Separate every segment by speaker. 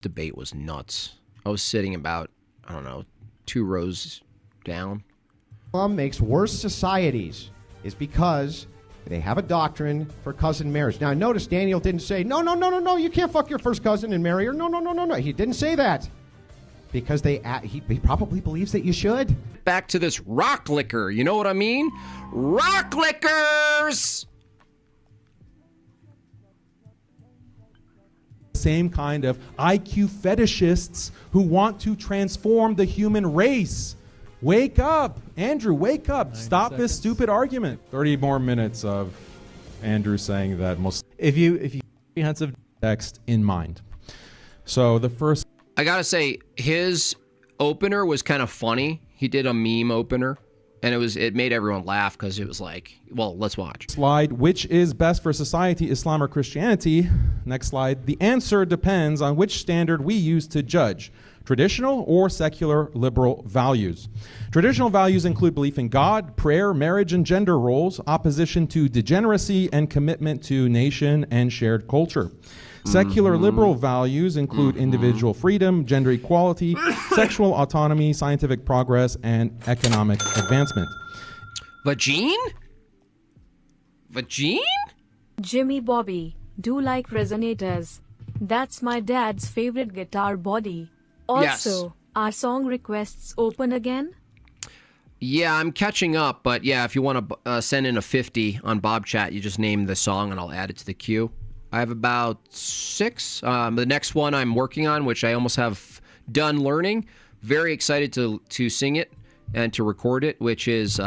Speaker 1: Debate was nuts. I was sitting about, I don't know, 2 rows down.
Speaker 2: Islam makes worse societies is because they have a doctrine for cousin marriage. Now, notice Daniel didn't say, no, you can't fuck your first cousin and marry her. No. He didn't say that because he probably believes that you should.
Speaker 1: Back to this rock liquor. You know what I mean? Rock liquors!
Speaker 3: Same kind of IQ fetishists who want to transform the human race. Wake up, Andrew, wake up. Stop this stupid argument. 30 more minutes of Andrew saying that most if you comprehensive text in mind. So the first,
Speaker 1: I gotta say, his opener was kind of funny. He did a meme opener, and it made everyone laugh because it was like, well, let's watch.
Speaker 3: Slide, which is best for society, Islam or Christianity? Next slide. The answer depends on which standard we use to judge. Traditional or secular liberal values. Traditional values include belief in God, prayer, marriage, and gender roles, opposition to degeneracy, and commitment to nation and shared culture. Secular liberal values include individual freedom, gender equality, sexual autonomy, scientific progress, and economic advancement.
Speaker 1: Vagine?
Speaker 4: Jimmy Bobby, do like resonators. That's my dad's favorite guitar body. Also,
Speaker 1: yes.
Speaker 4: Are song requests open again?
Speaker 1: Yeah, I'm catching up, but yeah, if you want to send in a 50 on Bob Chat, you just name the song and I'll add it to the queue. I have about 6. The next one I'm working on, which I almost have done learning. Very excited to sing it and to record it, which is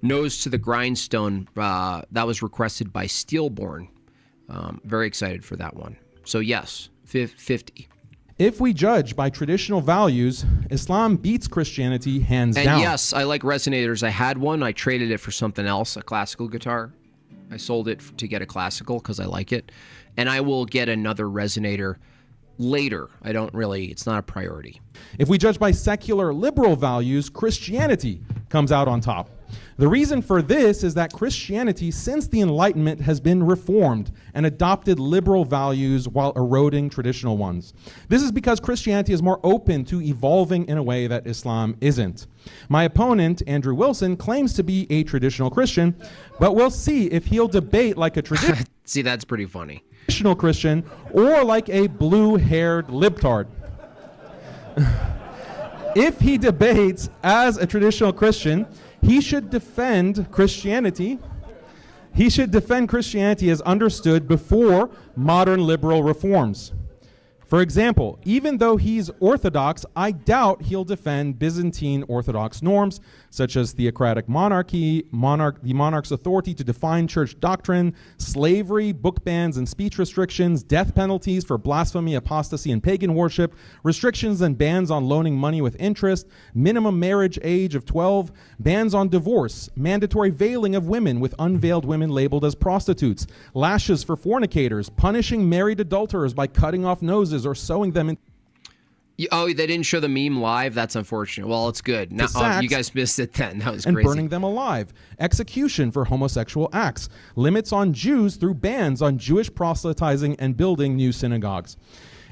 Speaker 1: Nose to the Grindstone. That was requested by Steelborn. Very excited for that one. So yes, 50.
Speaker 3: If we judge by traditional values, Islam beats Christianity hands down.
Speaker 1: And yes, I like resonators. I had one. I traded it for something else, a classical guitar. I sold it to get a classical because I like it. And I will get another resonator later. It's not a priority.
Speaker 3: If we judge by secular liberal values, Christianity comes out on top. The reason for this is that Christianity, since the Enlightenment, has been reformed and adopted liberal values while eroding traditional ones. This is because Christianity is more open to evolving in a way that Islam isn't. My opponent, Andrew Wilson, claims to be a traditional Christian, but we'll see if he'll debate like a traditional
Speaker 1: See, that's pretty funny.
Speaker 3: Christian or like a blue-haired libtard. If he debates as a traditional Christian, he should defend Christianity. He should defend Christianity as understood before modern liberal reforms. For example, even though he's Orthodox, I doubt he'll defend Byzantine Orthodox norms, such as theocratic monarchy, the monarch's authority to define church doctrine, slavery, book bans and speech restrictions, death penalties for blasphemy, apostasy, and pagan worship, restrictions and bans on loaning money with interest, minimum marriage age of 12, bans on divorce, mandatory veiling of women with unveiled women labeled as prostitutes, lashes for fornicators, punishing married adulterers by cutting off noses or sewing them in.
Speaker 1: Oh, they didn't show the meme live? That's unfortunate. Well, it's good. Now, you guys missed it then. That was
Speaker 3: and
Speaker 1: crazy.
Speaker 3: Burning them alive. Execution for homosexual acts. Limits on Jews through bans on Jewish proselytizing and building new synagogues.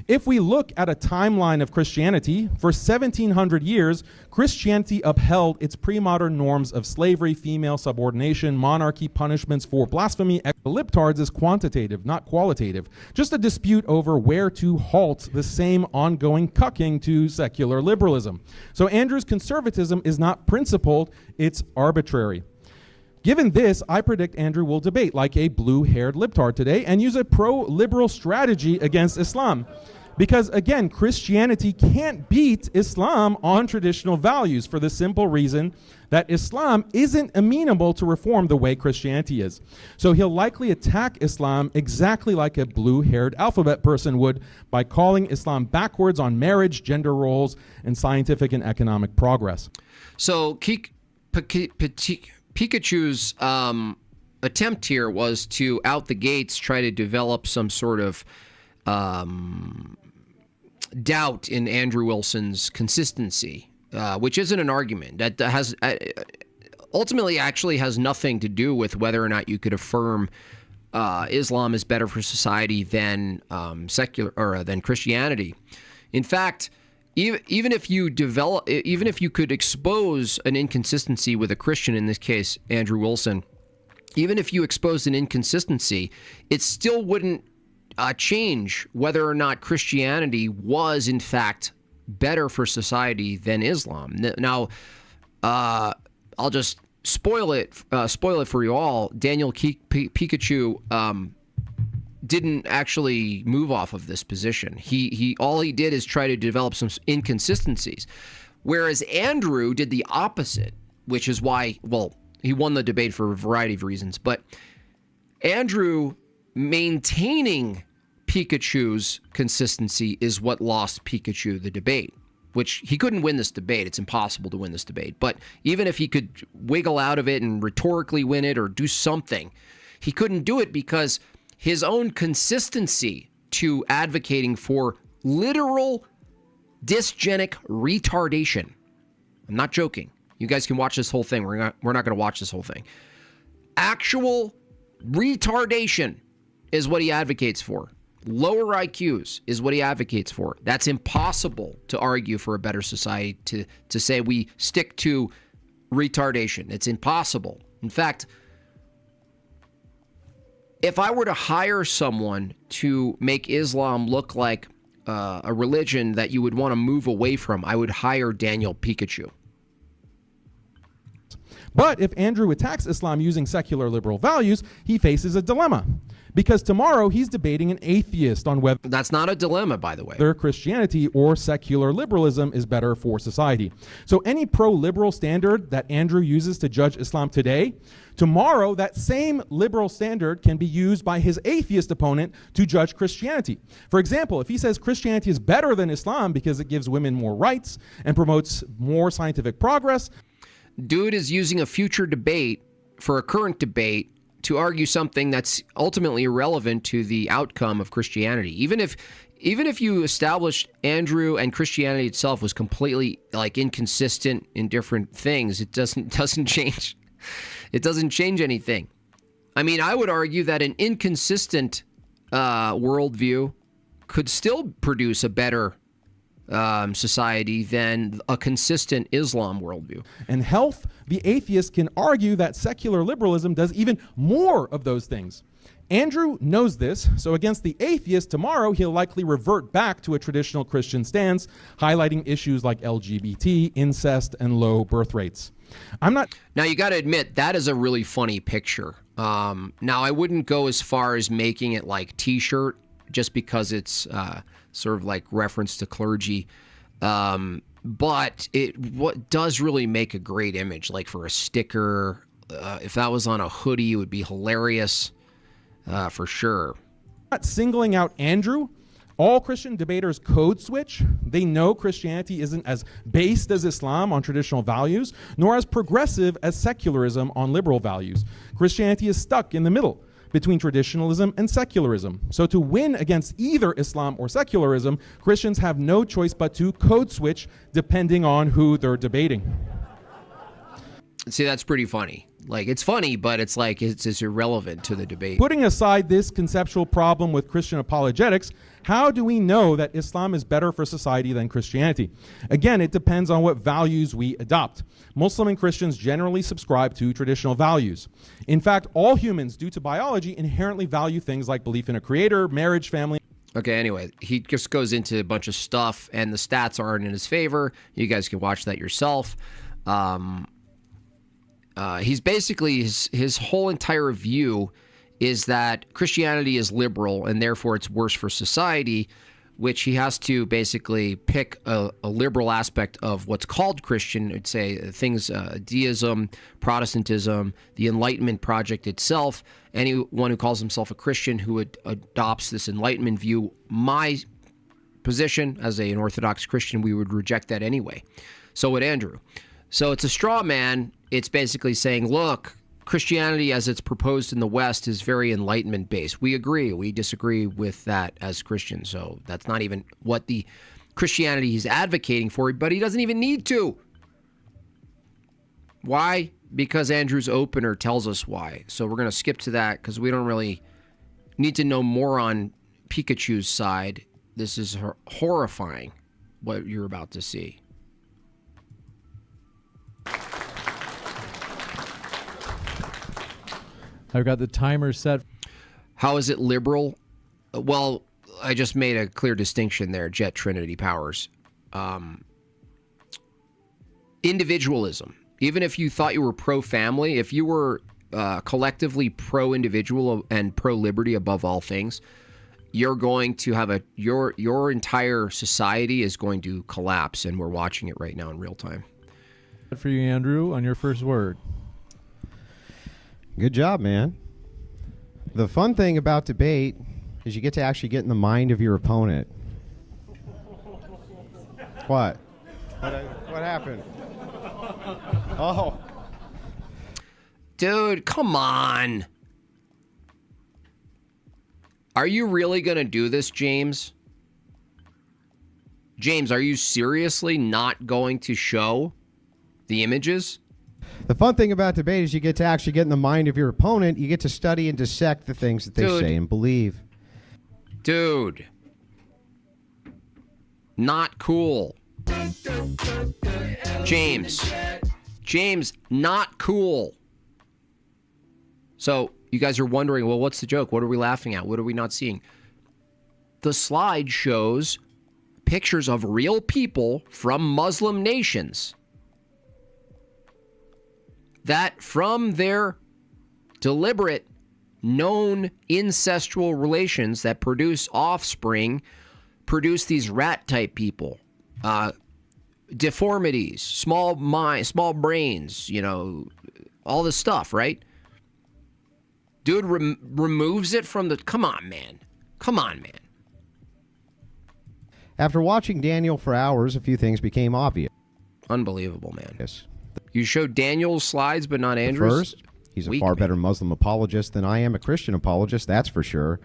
Speaker 3: If we look at a timeline of Christianity, for 1,700 years, Christianity upheld its pre-modern norms of slavery, female subordination, monarchy, punishments for blasphemy. Libtards is quantitative, not qualitative. Just a dispute over where to halt the same ongoing cucking to secular liberalism. So Andrew's conservatism is not principled, it's arbitrary. Given this, I predict Andrew will debate like a blue-haired libtard today and use a pro-liberal strategy against Islam. Because again, Christianity can't beat Islam on traditional values for the simple reason that Islam isn't amenable to reform the way Christianity is. So he'll likely attack Islam exactly like a blue-haired alphabet person would by calling Islam backwards on marriage, gender roles, and scientific and economic progress.
Speaker 1: So Pikachu's attempt here was to, out the gates, try to develop some sort of doubt in Andrew Wilson's consistency, which isn't an argument. That has ultimately actually has nothing to do with whether or not you could affirm Islam is better for society than secular or than Christianity. In fact, even if you could expose an inconsistency with a Christian, in this case Andrew Wilson, even if you exposed an inconsistency, it still wouldn't change whether or not Christianity was in fact better for society than Islam. Now, I'll just spoil it for you all. Daniel Pikachu didn't actually move off of this position. He all he did is try to develop some inconsistencies, whereas Andrew did the opposite, which is why, well, he won the debate for a variety of reasons. But Andrew maintaining Pikachu's consistency is what lost Pikachu the debate, which he couldn't win this debate. It's impossible to win this debate. But even if he could wiggle out of it and rhetorically win it or do something, he couldn't do it because his own consistency to advocating for literal dysgenic retardation. I'm not joking. You guys can watch this whole thing. We're not going to watch this whole thing. Actual retardation is what he advocates for. Lower IQs is what he advocates for. That's impossible to argue for a better society, to say we stick to retardation. It's impossible. In fact, if I were to hire someone to make Islam look like a religion that you would want to move away from, I would hire Daniel Pikachu.
Speaker 3: But if Andrew attacks Islam using secular liberal values, he faces a dilemma. Because tomorrow he's debating an atheist on whether
Speaker 1: That's not a dilemma, by the way.
Speaker 3: Christianity or secular liberalism is better for society. So any pro-liberal standard that Andrew uses to judge Islam today, tomorrow that same liberal standard can be used by his atheist opponent to judge Christianity. For example, if he says Christianity is better than Islam because it gives women more rights and promotes more scientific progress,
Speaker 1: Dude is using a future debate for a current debate to argue something that's ultimately irrelevant to the outcome of Christianity. Even if you established Andrew and Christianity itself was completely like inconsistent in different things, it doesn't change. It doesn't change anything. I mean, I would argue that an inconsistent worldview could still produce a better society than a consistent Islam worldview.
Speaker 3: and health, the atheist can argue that secular liberalism does even more of those things. Andrew knows this, so against the atheist tomorrow, he'll likely revert back to a traditional Christian stance, highlighting issues like LGBT, incest, and low birth rates.
Speaker 1: Now, you got to admit, that is a really funny picture. Now, I wouldn't go as far as making it like T-shirt, just because it's sort of like reference to clergy. But what does really make a great image, like for a sticker. If that was on a hoodie, it would be hilarious for sure.
Speaker 3: Not singling out Andrew. All Christian debaters code switch. They know Christianity isn't as based as Islam on traditional values, nor as progressive as secularism on liberal values. Christianity is stuck in the middle between traditionalism and secularism. So to win against either Islam or secularism, Christians have no choice but to code switch depending on who they're debating.
Speaker 1: See, that's pretty funny. Like, it's funny, but it's like it's irrelevant to the debate.
Speaker 3: Putting aside this conceptual problem with Christian apologetics, how do we know that Islam is better for society than Christianity? Again, it depends on what values we adopt. Muslim and Christians generally subscribe to traditional values. In fact, all humans, due to biology, inherently value things like belief in a creator, marriage, family.
Speaker 1: Okay, anyway, he just goes into a bunch of stuff, and the stats aren't in his favor. You guys can watch that yourself. He's basically, his whole entire view is that Christianity is liberal and therefore it's worse for society, which he has to basically pick a liberal aspect of what's called Christian. I'd say things, deism, Protestantism, the Enlightenment project itself. Anyone who calls himself a Christian who adopts this Enlightenment view, my position as an Orthodox Christian, we would reject that anyway. So would Andrew. So it's a straw man. It's basically saying, look, Christianity as it's proposed in the West is very Enlightenment based. We agree. We disagree with that as Christians. So that's not even what the Christianity he's advocating for, but he doesn't even need to. Why? Because Andrew's opener tells us why. So we're going to skip to that because we don't really need to know more on Pikachu's side. This is horrifying, what you're about to see.
Speaker 5: I've got the timer set.
Speaker 1: How is it liberal? Well, I just made a clear distinction there, Jet Trinity Powers. Individualism. Even if you thought you were pro-family, if you were collectively pro-individual and pro-liberty above all things, you're going to have your entire society is going to collapse, and we're watching it right now in real time.
Speaker 5: For you, Andrew, on your first word.
Speaker 2: Good job, man. The fun thing about debate is you get to actually get in the mind of your opponent. What? What happened? Oh.
Speaker 1: Dude, come on. Are you really going to do this, James? James, are you seriously not going to show the images?
Speaker 2: The fun thing about debate is you get to actually get in the mind of your opponent. You get to study and dissect the things that they say and believe.
Speaker 1: Dude. Not cool. James. James, not cool. So, you guys are wondering, well, what's the joke? What are we laughing at? What are we not seeing? The slide shows pictures of real people from Muslim nations that from their deliberate, known incestual relations that produce offspring, produce these rat-type people. Deformities, small mind, small brains, you know, all this stuff, right? Dude removes it from the... Come on, man. Come on, man.
Speaker 2: After watching Daniel for hours, a few things became obvious.
Speaker 1: Unbelievable, man.
Speaker 2: Yes.
Speaker 1: You showed Daniel's slides, but not Andrew's?
Speaker 2: First, he's a far better Muslim apologist than I am a Christian apologist, that's for sure.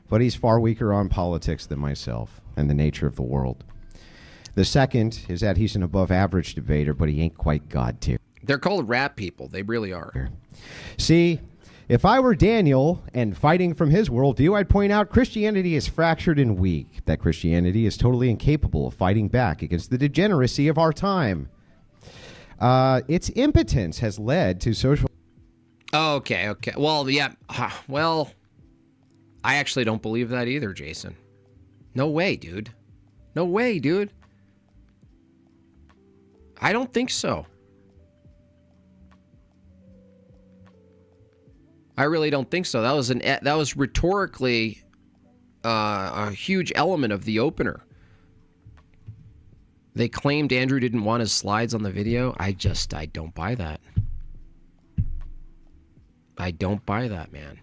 Speaker 2: But he's far weaker on politics than myself and the nature of the world. The second is that he's an above-average debater, but he ain't quite God tier.
Speaker 1: They're called rat people. They really are.
Speaker 2: See, if I were Daniel and fighting from his worldview, I'd point out Christianity is fractured and weak, that Christianity is totally incapable of fighting back against the degeneracy of our time. Its impotence has led to social...
Speaker 1: Okay. Well, yeah. Well, I actually don't believe that either, Jason. No way, dude. No way, dude. I don't think so. I really don't think so. That was rhetorically a huge element of the opener. They claimed Andrew didn't want his slides on the video. I don't buy that. I don't buy that, man.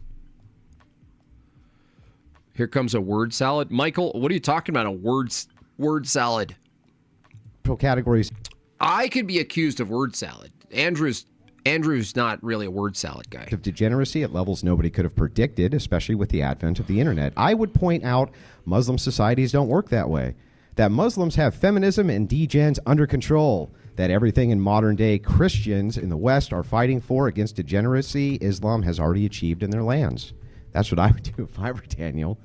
Speaker 1: Here comes a word salad. Michael, what are you talking about? A word salad?
Speaker 2: Categories.
Speaker 1: I could be accused of word salad. Andrew's not really a word salad guy.
Speaker 2: Of degeneracy at levels nobody could have predicted, especially with the advent of the internet. I would point out Muslim societies don't work that way. That Muslims have feminism and degens under control. That everything in modern day Christians in the West are fighting for against degeneracy, Islam has already achieved in their lands. That's what I would do if I were Daniel.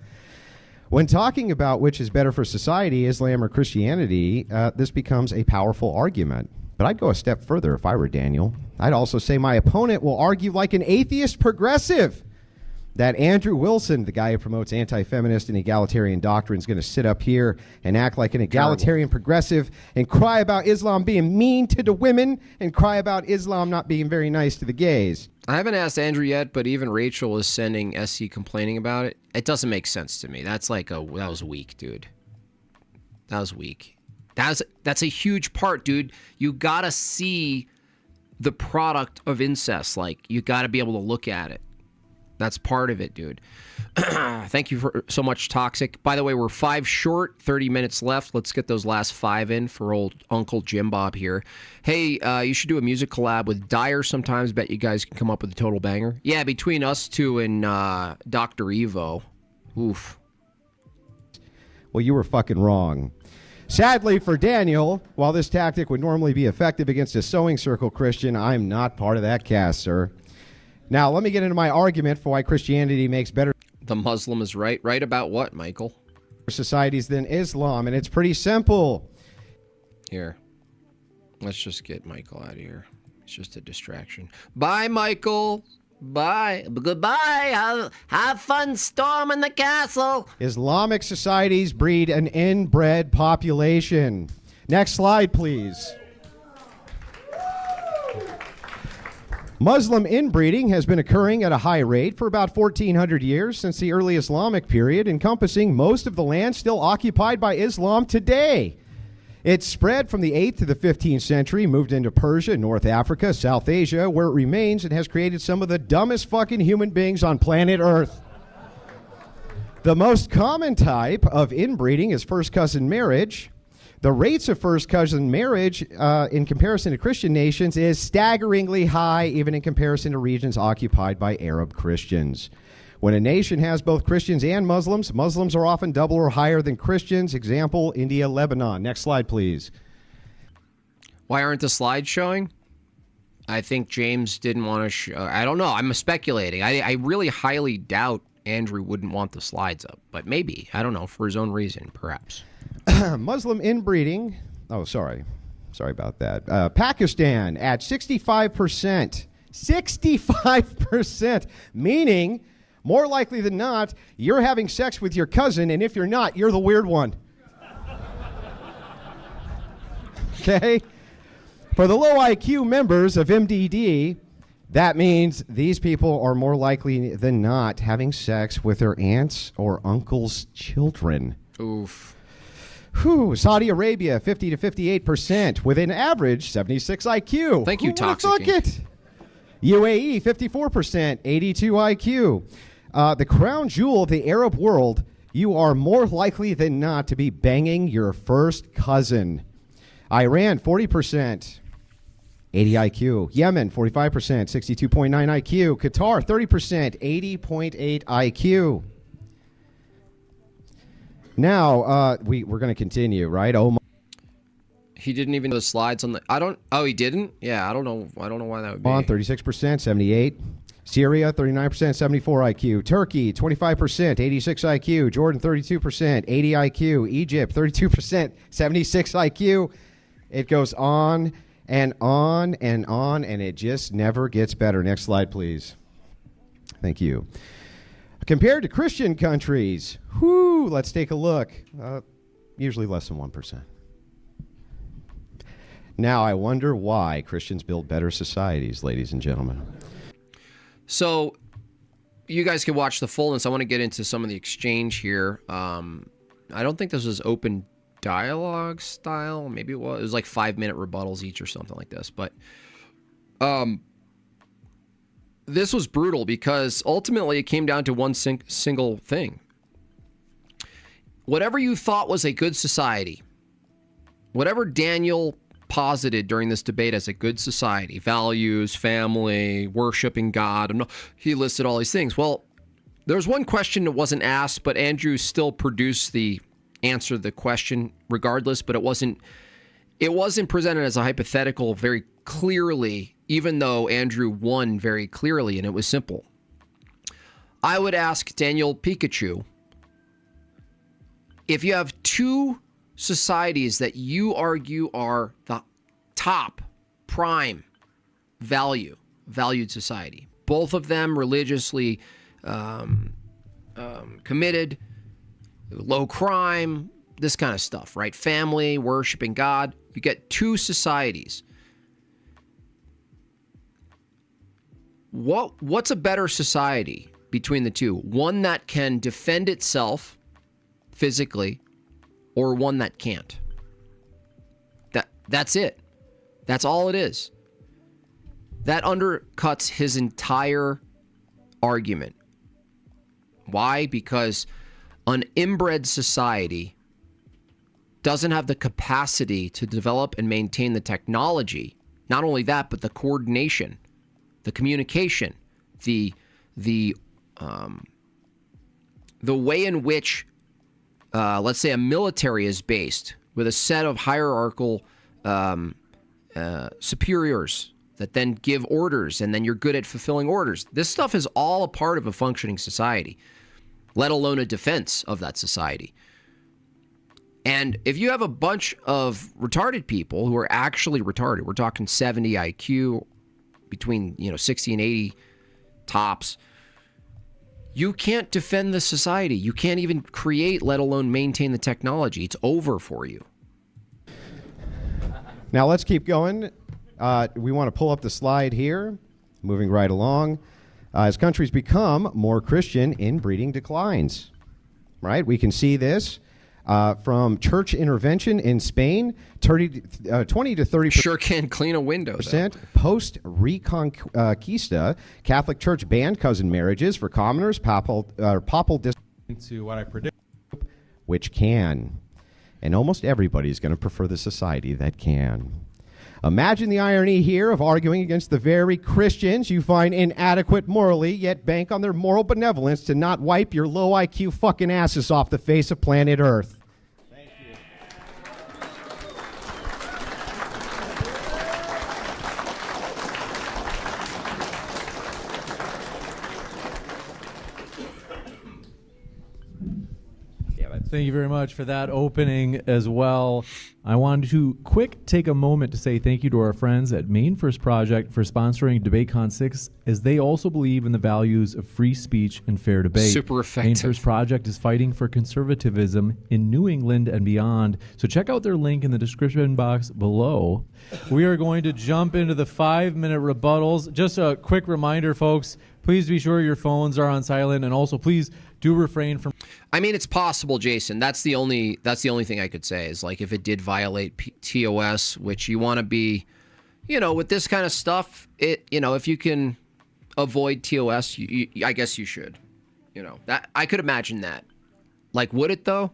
Speaker 2: When talking about which is better for society, Islam or Christianity, this becomes a powerful argument. But I'd go a step further if I were Daniel. I'd also say my opponent will argue like an atheist progressive. That Andrew Wilson, the guy who promotes anti-feminist and egalitarian doctrine, is going to sit up here and act like an egalitarian progressive and cry about Islam being mean to the women and cry about Islam not being very nice to the gays.
Speaker 1: I haven't asked Andrew yet, but even Rachel is sending SC complaining about it. It doesn't make sense to me. That's like that was weak, dude. That was weak. That's a huge part, dude. You gotta see the product of incest. Like, you gotta be able to look at it. That's part of it, dude. Thank you so much, Toxic. By the way, we're 5 short, 30 minutes left. Let's get those last 5 in for old Uncle Jimbob here. Hey, you should do a music collab with Dyer sometimes. Bet you guys can come up with a total banger. Yeah, between us two and Dr. Evo. Oof.
Speaker 2: Well, you were fucking wrong. Sadly for Daniel, while this tactic would normally be effective against a sewing circle Christian, I'm not part of that cast, sir. Now, let me get into my argument for why Christianity makes better...
Speaker 1: The Muslim is right. Right about what, Michael?
Speaker 2: Societies than Islam, and it's pretty simple.
Speaker 1: Here. Let's just get Michael out of here. It's just a distraction. Bye, Michael. Bye. Goodbye. Have fun storming the castle.
Speaker 2: Islamic societies breed an inbred population. Next slide, please. Muslim inbreeding has been occurring at a high rate for about 1,400 years since the early Islamic period, encompassing most of the land still occupied by Islam today. It spread from the 8th to the 15th century, moved into Persia, North Africa, South Asia, where it remains and has created some of the dumbest fucking human beings on planet Earth. The most common type of inbreeding is first cousin marriage. The rates of first cousin marriage in comparison to Christian nations is staggeringly high, even in comparison to regions occupied by Arab Christians. When a nation has both Christians and Muslims, Muslims are often double or higher than Christians. Example, India, Lebanon. Next slide, please.
Speaker 1: Why aren't the slides showing? I think James didn't want to show. I don't know. I'm speculating. I really highly doubt Andrew wouldn't want the slides up, but maybe. I don't know, for his own reason, perhaps.
Speaker 2: Muslim inbreeding. Oh, sorry about that. Pakistan at 65%. 65%, meaning more likely than not, you're having sex with your cousin, and if you're not, you're the weird one. Okay? For the low IQ members of MDD, that means these people are more likely than not having sex with their aunts or uncles' children.
Speaker 1: Oof.
Speaker 2: Whew, Saudi Arabia, 50 to 58%, with an average 76 IQ.
Speaker 1: Thank you,
Speaker 2: Who would've
Speaker 1: Toxic
Speaker 2: thunk it? UAE, 54%, 82 IQ. The crown jewel of the Arab world, you are more likely than not to be banging your first cousin. Iran, 40%, 80 IQ. Yemen, 45%, 62.9 IQ. Qatar, 30%, 80.8 IQ. Now, we're going to continue, right? Oh, my.
Speaker 1: He didn't even know the slides on the... Oh, he didn't? Yeah, I don't know why that would be.
Speaker 2: On 36%, 78. Syria, 39%, 74 IQ. Turkey, 25%, 86 IQ. Jordan, 32%, 80 IQ. Egypt, 32%, 76 IQ. It goes on and on and on, and it just never gets better. Next slide, please. Thank you. Compared to Christian countries, let's take a look. Usually less than 1%. Now, I wonder why Christians build better societies, ladies and gentlemen.
Speaker 1: So, you guys can watch the fullness. I want to get into some of the exchange here. I don't think this was open dialogue style. Maybe it was. It was like 5-minute rebuttals each or something like this. But this was brutal because ultimately it came down to one single thing. Whatever you thought was a good society, whatever Daniel posited during this debate as a good society, values, family, worshiping God, he listed all these things. Well, there's one question that wasn't asked, but Andrew still produced the answer to the question regardless, but it wasn't presented as a hypothetical very clearly, even though Andrew won very clearly, and it was simple. I would ask Daniel Pikachu, if you have two societies that you argue are the top prime valued society, both of them religiously committed, low crime, this kind of stuff, right? Family, worshiping God. You get two societies. What's a better society between the two? One that can defend itself physically, or one that can't? That's it. That's all it is. That undercuts his entire argument. Why? Because an inbred society doesn't have the capacity to develop and maintain the technology. Not only that, but the coordination, the communication, the way in which, let's say, a military is based with a set of hierarchical superiors that then give orders, and then you're good at fulfilling orders. This stuff is all a part of a functioning society. let alone a defense of that society. And if you have a bunch of retarded people who are actually retarded, we're talking 70 IQ, between 60 and 80 tops, you can't defend the society. You can't even create, let alone maintain the technology. It's over for you.
Speaker 2: Now let's keep going. We want to pull up the slide here, moving right along. As countries become more Christian, inbreeding declines. Right? We can see this from church intervention in Spain, 20 to 30%.
Speaker 1: Sure can clean a window.
Speaker 2: Post Reconquista, Catholic Church banned cousin marriages for commoners, papal
Speaker 3: into what I predict,
Speaker 2: which can. And almost everybody is going to prefer the society that can. Imagine the irony here of arguing against the very Christians you find inadequate morally, yet bank on their moral benevolence to not wipe your low IQ fucking asses off the face of planet Earth. Thank you.
Speaker 5: Thank you very much for that opening as well. I wanted to take a moment to say thank you to our friends at Maine First Project for sponsoring DebateCon 6, as they also believe in the values of free speech and fair debate.
Speaker 1: Super effective.
Speaker 5: Maine First Project is fighting for conservatism in New England and beyond. So check out their link in the description box below. We are going to jump into the 5-minute rebuttals. Just a quick reminder, folks, please be sure your phones are on silent, and also please do refrain from...
Speaker 1: I mean, it's possible, Jason. That's the only thing I could say is, like, if it did violate TOS, which you want to be, with this kind of stuff, if you can avoid TOS, I guess you should. That I could imagine that. Like, would it though?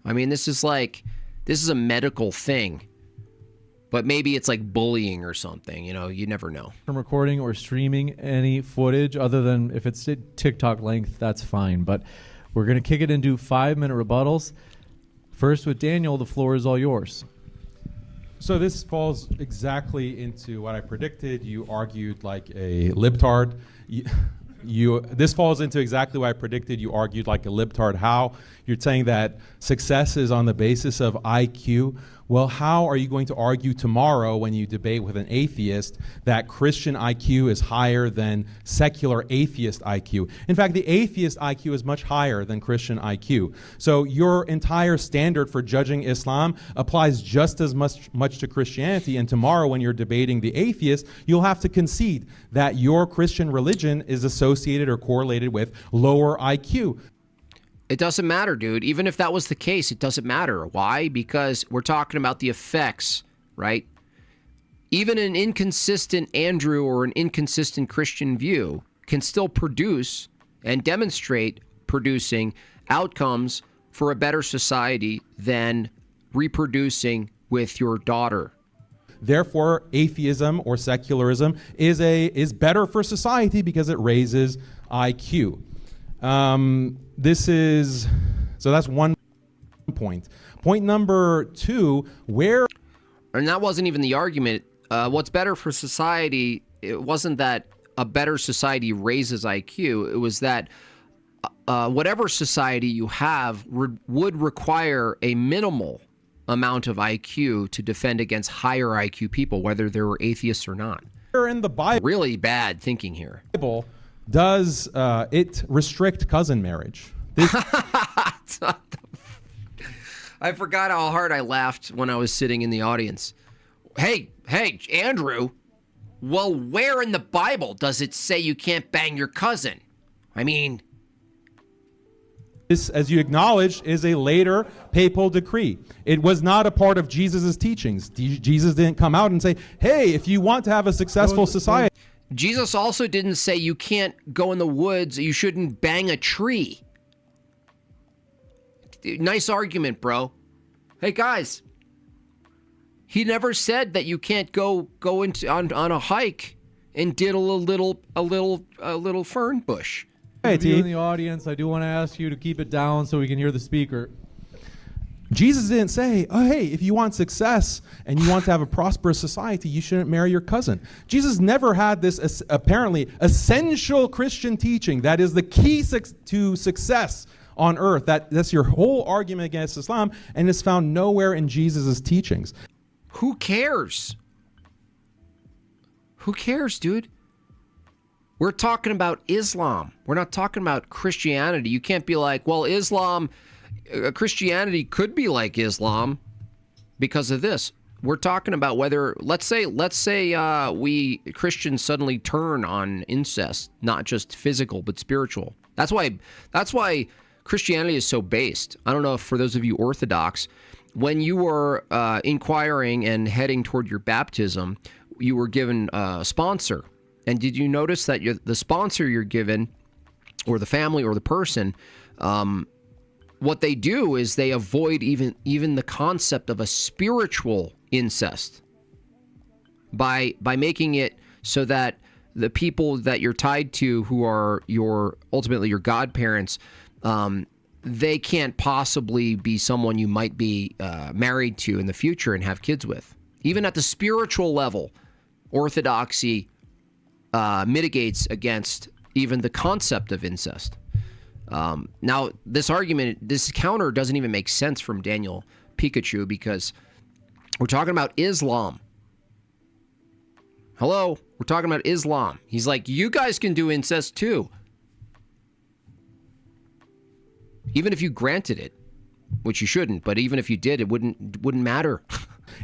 Speaker 1: I mean, this is a medical thing. But maybe it's like bullying or something, you never know.
Speaker 5: From recording or streaming any footage other than if it's TikTok length, that's fine. But we're going to kick it into 5-minute rebuttals. First with Daniel, the floor is all yours.
Speaker 3: So this falls exactly into what I predicted. You argued like a libtard. This falls into exactly what I predicted. You argued like a libtard. How? You're saying that success is on the basis of IQ. Well, how are you going to argue tomorrow when you debate with an atheist that Christian IQ is higher than secular atheist IQ? In fact, the atheist IQ is much higher than Christian IQ. So your entire standard for judging Islam applies just as much to Christianity. And tomorrow when you're debating the atheist, you'll have to concede that your Christian religion is associated or correlated with lower IQ.
Speaker 1: It doesn't matter, dude. Even if that was the case, it doesn't matter. Why? Because we're talking about the effects, right? Even an inconsistent Andrew or an inconsistent Christian view can still produce and demonstrate producing outcomes for a better society than reproducing with your daughter.
Speaker 3: Therefore, atheism or secularism is better for society because it raises IQ. So that's one point. Point number two,
Speaker 1: and that wasn't even the argument. What's better for society, it wasn't that a better society raises IQ. It was that whatever society you have would require a minimal amount of IQ to defend against higher IQ people, whether they were atheists or not.
Speaker 3: In the Bible,
Speaker 1: really bad thinking here.
Speaker 3: Does it restrict cousin marriage?
Speaker 1: I forgot how hard I laughed when I was sitting in the audience. Hey, Andrew, well, where in the Bible does it say you can't bang your cousin? I mean...
Speaker 3: This, as you acknowledged, is a later papal decree. It was not a part of Jesus' teachings. Jesus didn't come out and say, hey, if you want to have a successful society...
Speaker 1: Jesus also didn't say you can't go in the woods, you shouldn't bang a tree. Nice argument, bro. Hey, guys. He never said that you can't go on a hike and diddle a little fern bush.
Speaker 5: Hey, you in the audience, I do want to ask you to keep it down so we can hear the speaker.
Speaker 3: Jesus didn't say, oh, hey, if you want success and you want to have a prosperous society, you shouldn't marry your cousin. Jesus never had this apparently essential Christian teaching that is the key to success on earth. That's your whole argument against Islam, and it's found nowhere in Jesus' teachings.
Speaker 1: Who cares? Who cares, dude? We're talking about Islam. We're not talking about Christianity. You can't be like, well, Christianity could be like Islam because of this. We're talking about whether, let's say we Christians suddenly turn on incest, not just physical but spiritual. That's why Christianity is so based. I don't know if for those of you Orthodox, when you were inquiring and heading toward your baptism, you were given a sponsor. And did you notice that the sponsor you're given, or the family or the person, what they do is they avoid even the concept of a spiritual incest by making it so that the people that you're tied to, who are ultimately your godparents, they can't possibly be someone you might be married to in the future and have kids with. Even at the spiritual level, Orthodoxy mitigates against even the concept of incest. Now, this counter doesn't even make sense from Daniel Pikachu because we're talking about Islam. Hello? We're talking about Islam. He's like, you guys can do incest too. Even if you granted it, which you shouldn't, but even if you did, it wouldn't matter.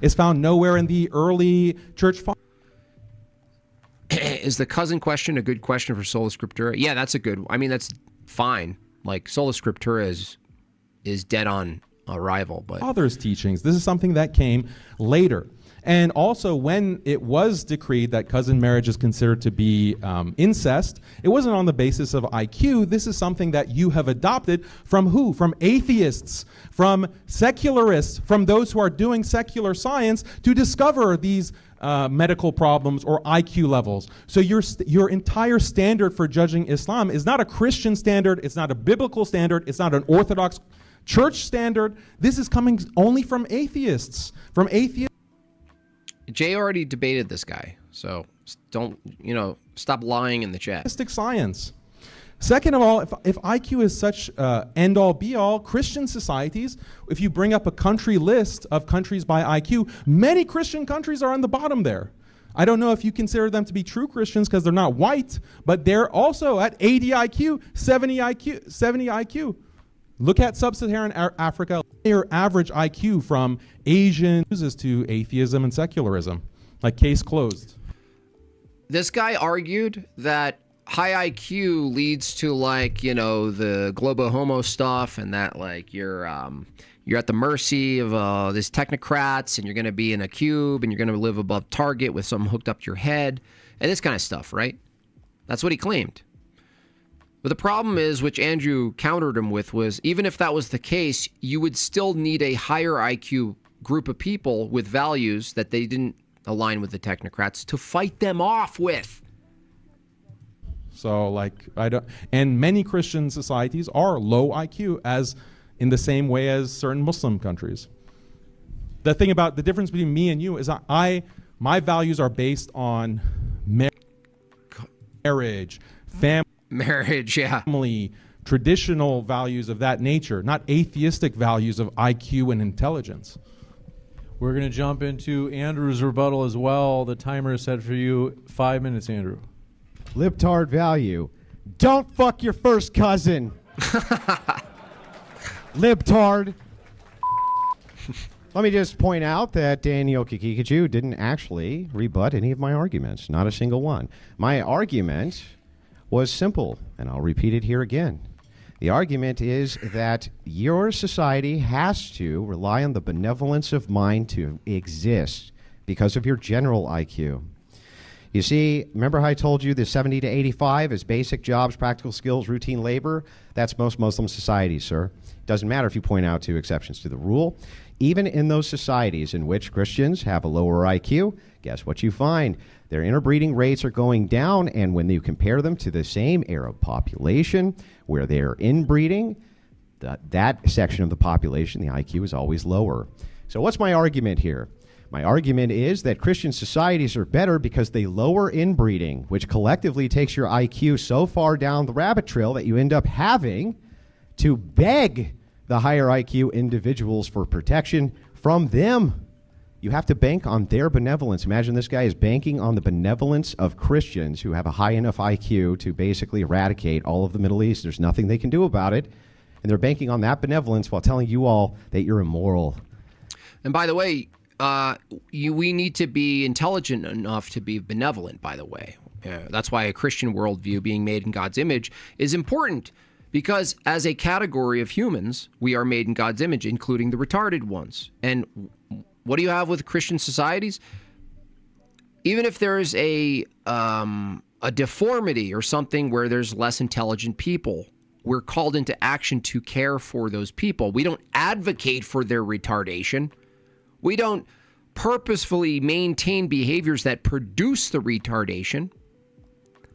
Speaker 3: It's found nowhere in the early church.
Speaker 1: Is the cousin question a good question for Sola Scriptura? Yeah, that's that's fine. Like, Sola Scriptura is dead on arrival. But
Speaker 3: Father's teachings. This is something that came later. And also, when it was decreed that cousin marriage is considered to be incest, it wasn't on the basis of IQ. This is something that you have adopted from who? From atheists, from secularists, from those who are doing secular science to discover these medical problems or IQ levels. So your entire standard for judging Islam is not a Christian standard. It's not a biblical standard. It's not an Orthodox church standard. This is coming only from atheists,
Speaker 1: Jay already debated this guy, so don't, stop lying in the chat.
Speaker 3: Science. Second of all, if IQ is such end-all, be-all, Christian societies, if you bring up a country list of countries by IQ, many Christian countries are on the bottom there. I don't know if you consider them to be true Christians because they're not white, but they're also at 80 IQ, 70 IQ. Look at sub-Saharan Africa. Their average IQ from Asian to atheism and secularism. Like, case closed.
Speaker 1: This guy argued that high IQ leads to, the globo homo stuff, and that, you're at the mercy of these technocrats, and you're going to be in a cube, and you're going to live above target with something hooked up to your head, and this kind of stuff, right? That's what he claimed. But the problem is, which Andrew countered him with, was even if that was the case, you would still need a higher IQ group of people with values that they didn't align with the technocrats to fight them off with.
Speaker 3: So, and many Christian societies are low IQ, as in the same way as certain Muslim countries. The thing about the difference between me and you is my values are based on marriage, family, traditional values of that nature, not atheistic values of IQ and intelligence.
Speaker 5: We're going to jump into Andrew's rebuttal as well. The timer is set for you. 5 minutes, Andrew.
Speaker 2: Libtard value. Don't fuck your first cousin. Libtard. Let me just point out that Daniel Pikachu didn't actually rebut any of my arguments. Not a single one. My argument was simple, and I'll repeat it here again. The argument is that your society has to rely on the benevolence of mind to exist because of your general IQ. You see, remember how I told you the 70 to 85 is basic jobs, practical skills, routine labor? That's most Muslim societies, sir. Doesn't matter if you point out 2 exceptions to the rule. Even in those societies in which Christians have a lower IQ, guess what you find? Their interbreeding rates are going down, and when you compare them to the same Arab population where they're inbreeding, That section of the population, the IQ is always lower. So what's my argument here? My argument is that Christian societies are better because they lower inbreeding, which collectively takes your IQ so far down the rabbit trail that you end up having to beg the higher IQ individuals for protection from them. You have to bank on their benevolence. Imagine this guy is banking on the benevolence of Christians who have a high enough IQ to basically eradicate all of the Middle East. There's nothing they can do about it. And they're banking on that benevolence while telling you all that you're immoral.
Speaker 1: And by the way, we need to be intelligent enough to be benevolent, by the way. That's why a Christian worldview, being made in God's image, is important. Because as a category of humans, we are made in God's image, including the retarded ones. And what do you have with Christian societies? Even if there's a deformity or something where there's less intelligent people, we're called into action to care for those people. We don't advocate for their retardation. We don't purposefully maintain behaviors that produce the retardation,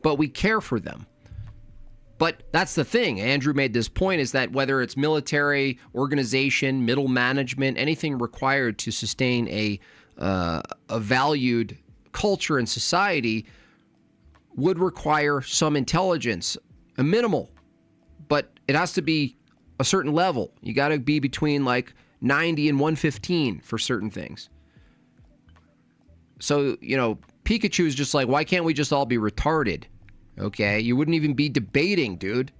Speaker 1: but we care for them. But that's the thing. Andrew made this point, is that whether it's military, organization, middle management, anything required to sustain a valued culture and society would require some intelligence, a minimal, but it has to be a certain level. You got to be between like 90 and 115 for certain things. So, Pikachu is just like, why can't we just all be retarded? Okay, you wouldn't even be debating, dude.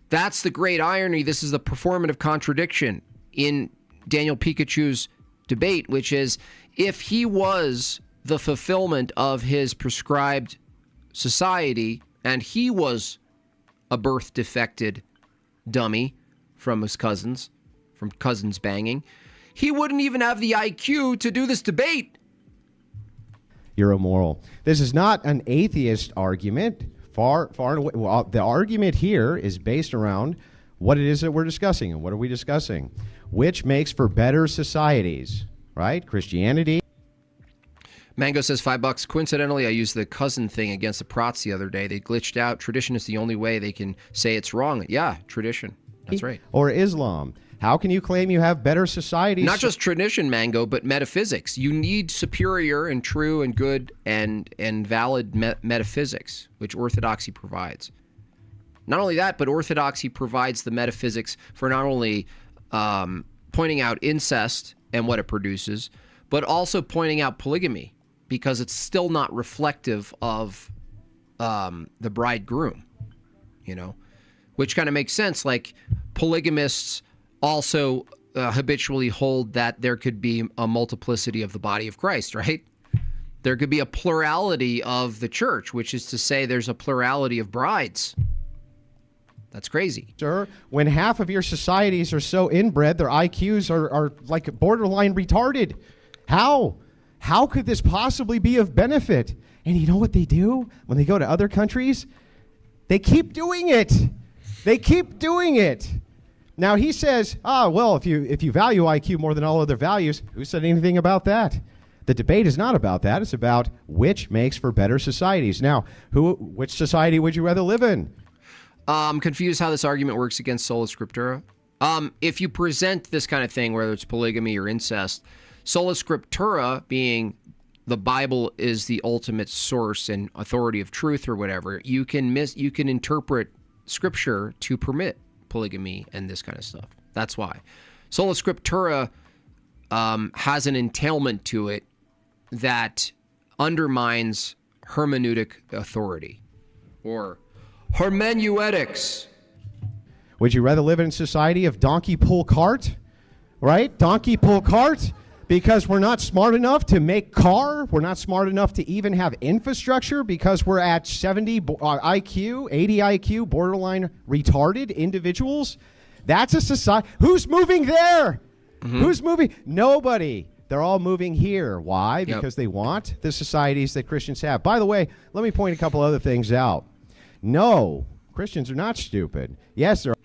Speaker 1: That's the great irony. This is the performative contradiction in Daniel Pikachu's debate, which is, if he was the fulfillment of his prescribed society and he was a birth defected dummy from his cousins, from cousins banging, he wouldn't even have the IQ to do this debate.
Speaker 2: You're immoral. This is not an atheist argument. Far and away. Well, the argument here is based around what it is that we're discussing. And what are we discussing? Which makes for better societies, right? Christianity.
Speaker 1: Mango says $5. Coincidentally, I used the cousin thing against the Prots the other day. They glitched out. Tradition is the only way they can say it's wrong. Yeah, tradition. That's right.
Speaker 2: Or Islam. How can you claim you have better societies?
Speaker 1: Not just tradition, Mango, but metaphysics. You need superior and true and good and valid metaphysics, which orthodoxy provides. Not only that, but orthodoxy provides the metaphysics for not only pointing out incest and what it produces, but also pointing out polygamy, because it's still not reflective of the bridegroom, which kind of makes sense. Like, polygamists also habitually hold that there could be a multiplicity of the body of Christ, right? There could be a plurality of the church, which is to say there's a plurality of brides. That's crazy.
Speaker 2: Sir, when half of your societies are so inbred, their IQs are like borderline retarded. How? How could this possibly be of benefit? And you know what they do when they go to other countries? They keep doing it. They keep doing it. Now he says, well, if you value IQ more than all other values, who said anything about that? The debate is not about that. It's about which makes for better societies. Now, which society would you rather live in?
Speaker 1: I'm confused how this argument works against sola scriptura. If you present this kind of thing, whether it's polygamy or incest, sola scriptura being the Bible is the ultimate source and authority of truth or whatever, you can interpret scripture to permit polygamy and this kind of stuff. That's why. Sola scriptura has an entailment to it that undermines hermeneutic authority or hermeneutics.
Speaker 2: Would you rather live in a society of donkey pull cart? Right? Donkey pull cart? Because we're not smart enough to make car. We're not smart enough to even have infrastructure because we're at 70 IQ, 80 IQ, borderline retarded individuals. That's a society. Who's moving there? Mm-hmm. Who's moving? Nobody. They're all moving here. Why? Because they want the societies that Christians have. By the way, let me point a couple other things out. No, Christians are not stupid. Yes, they're.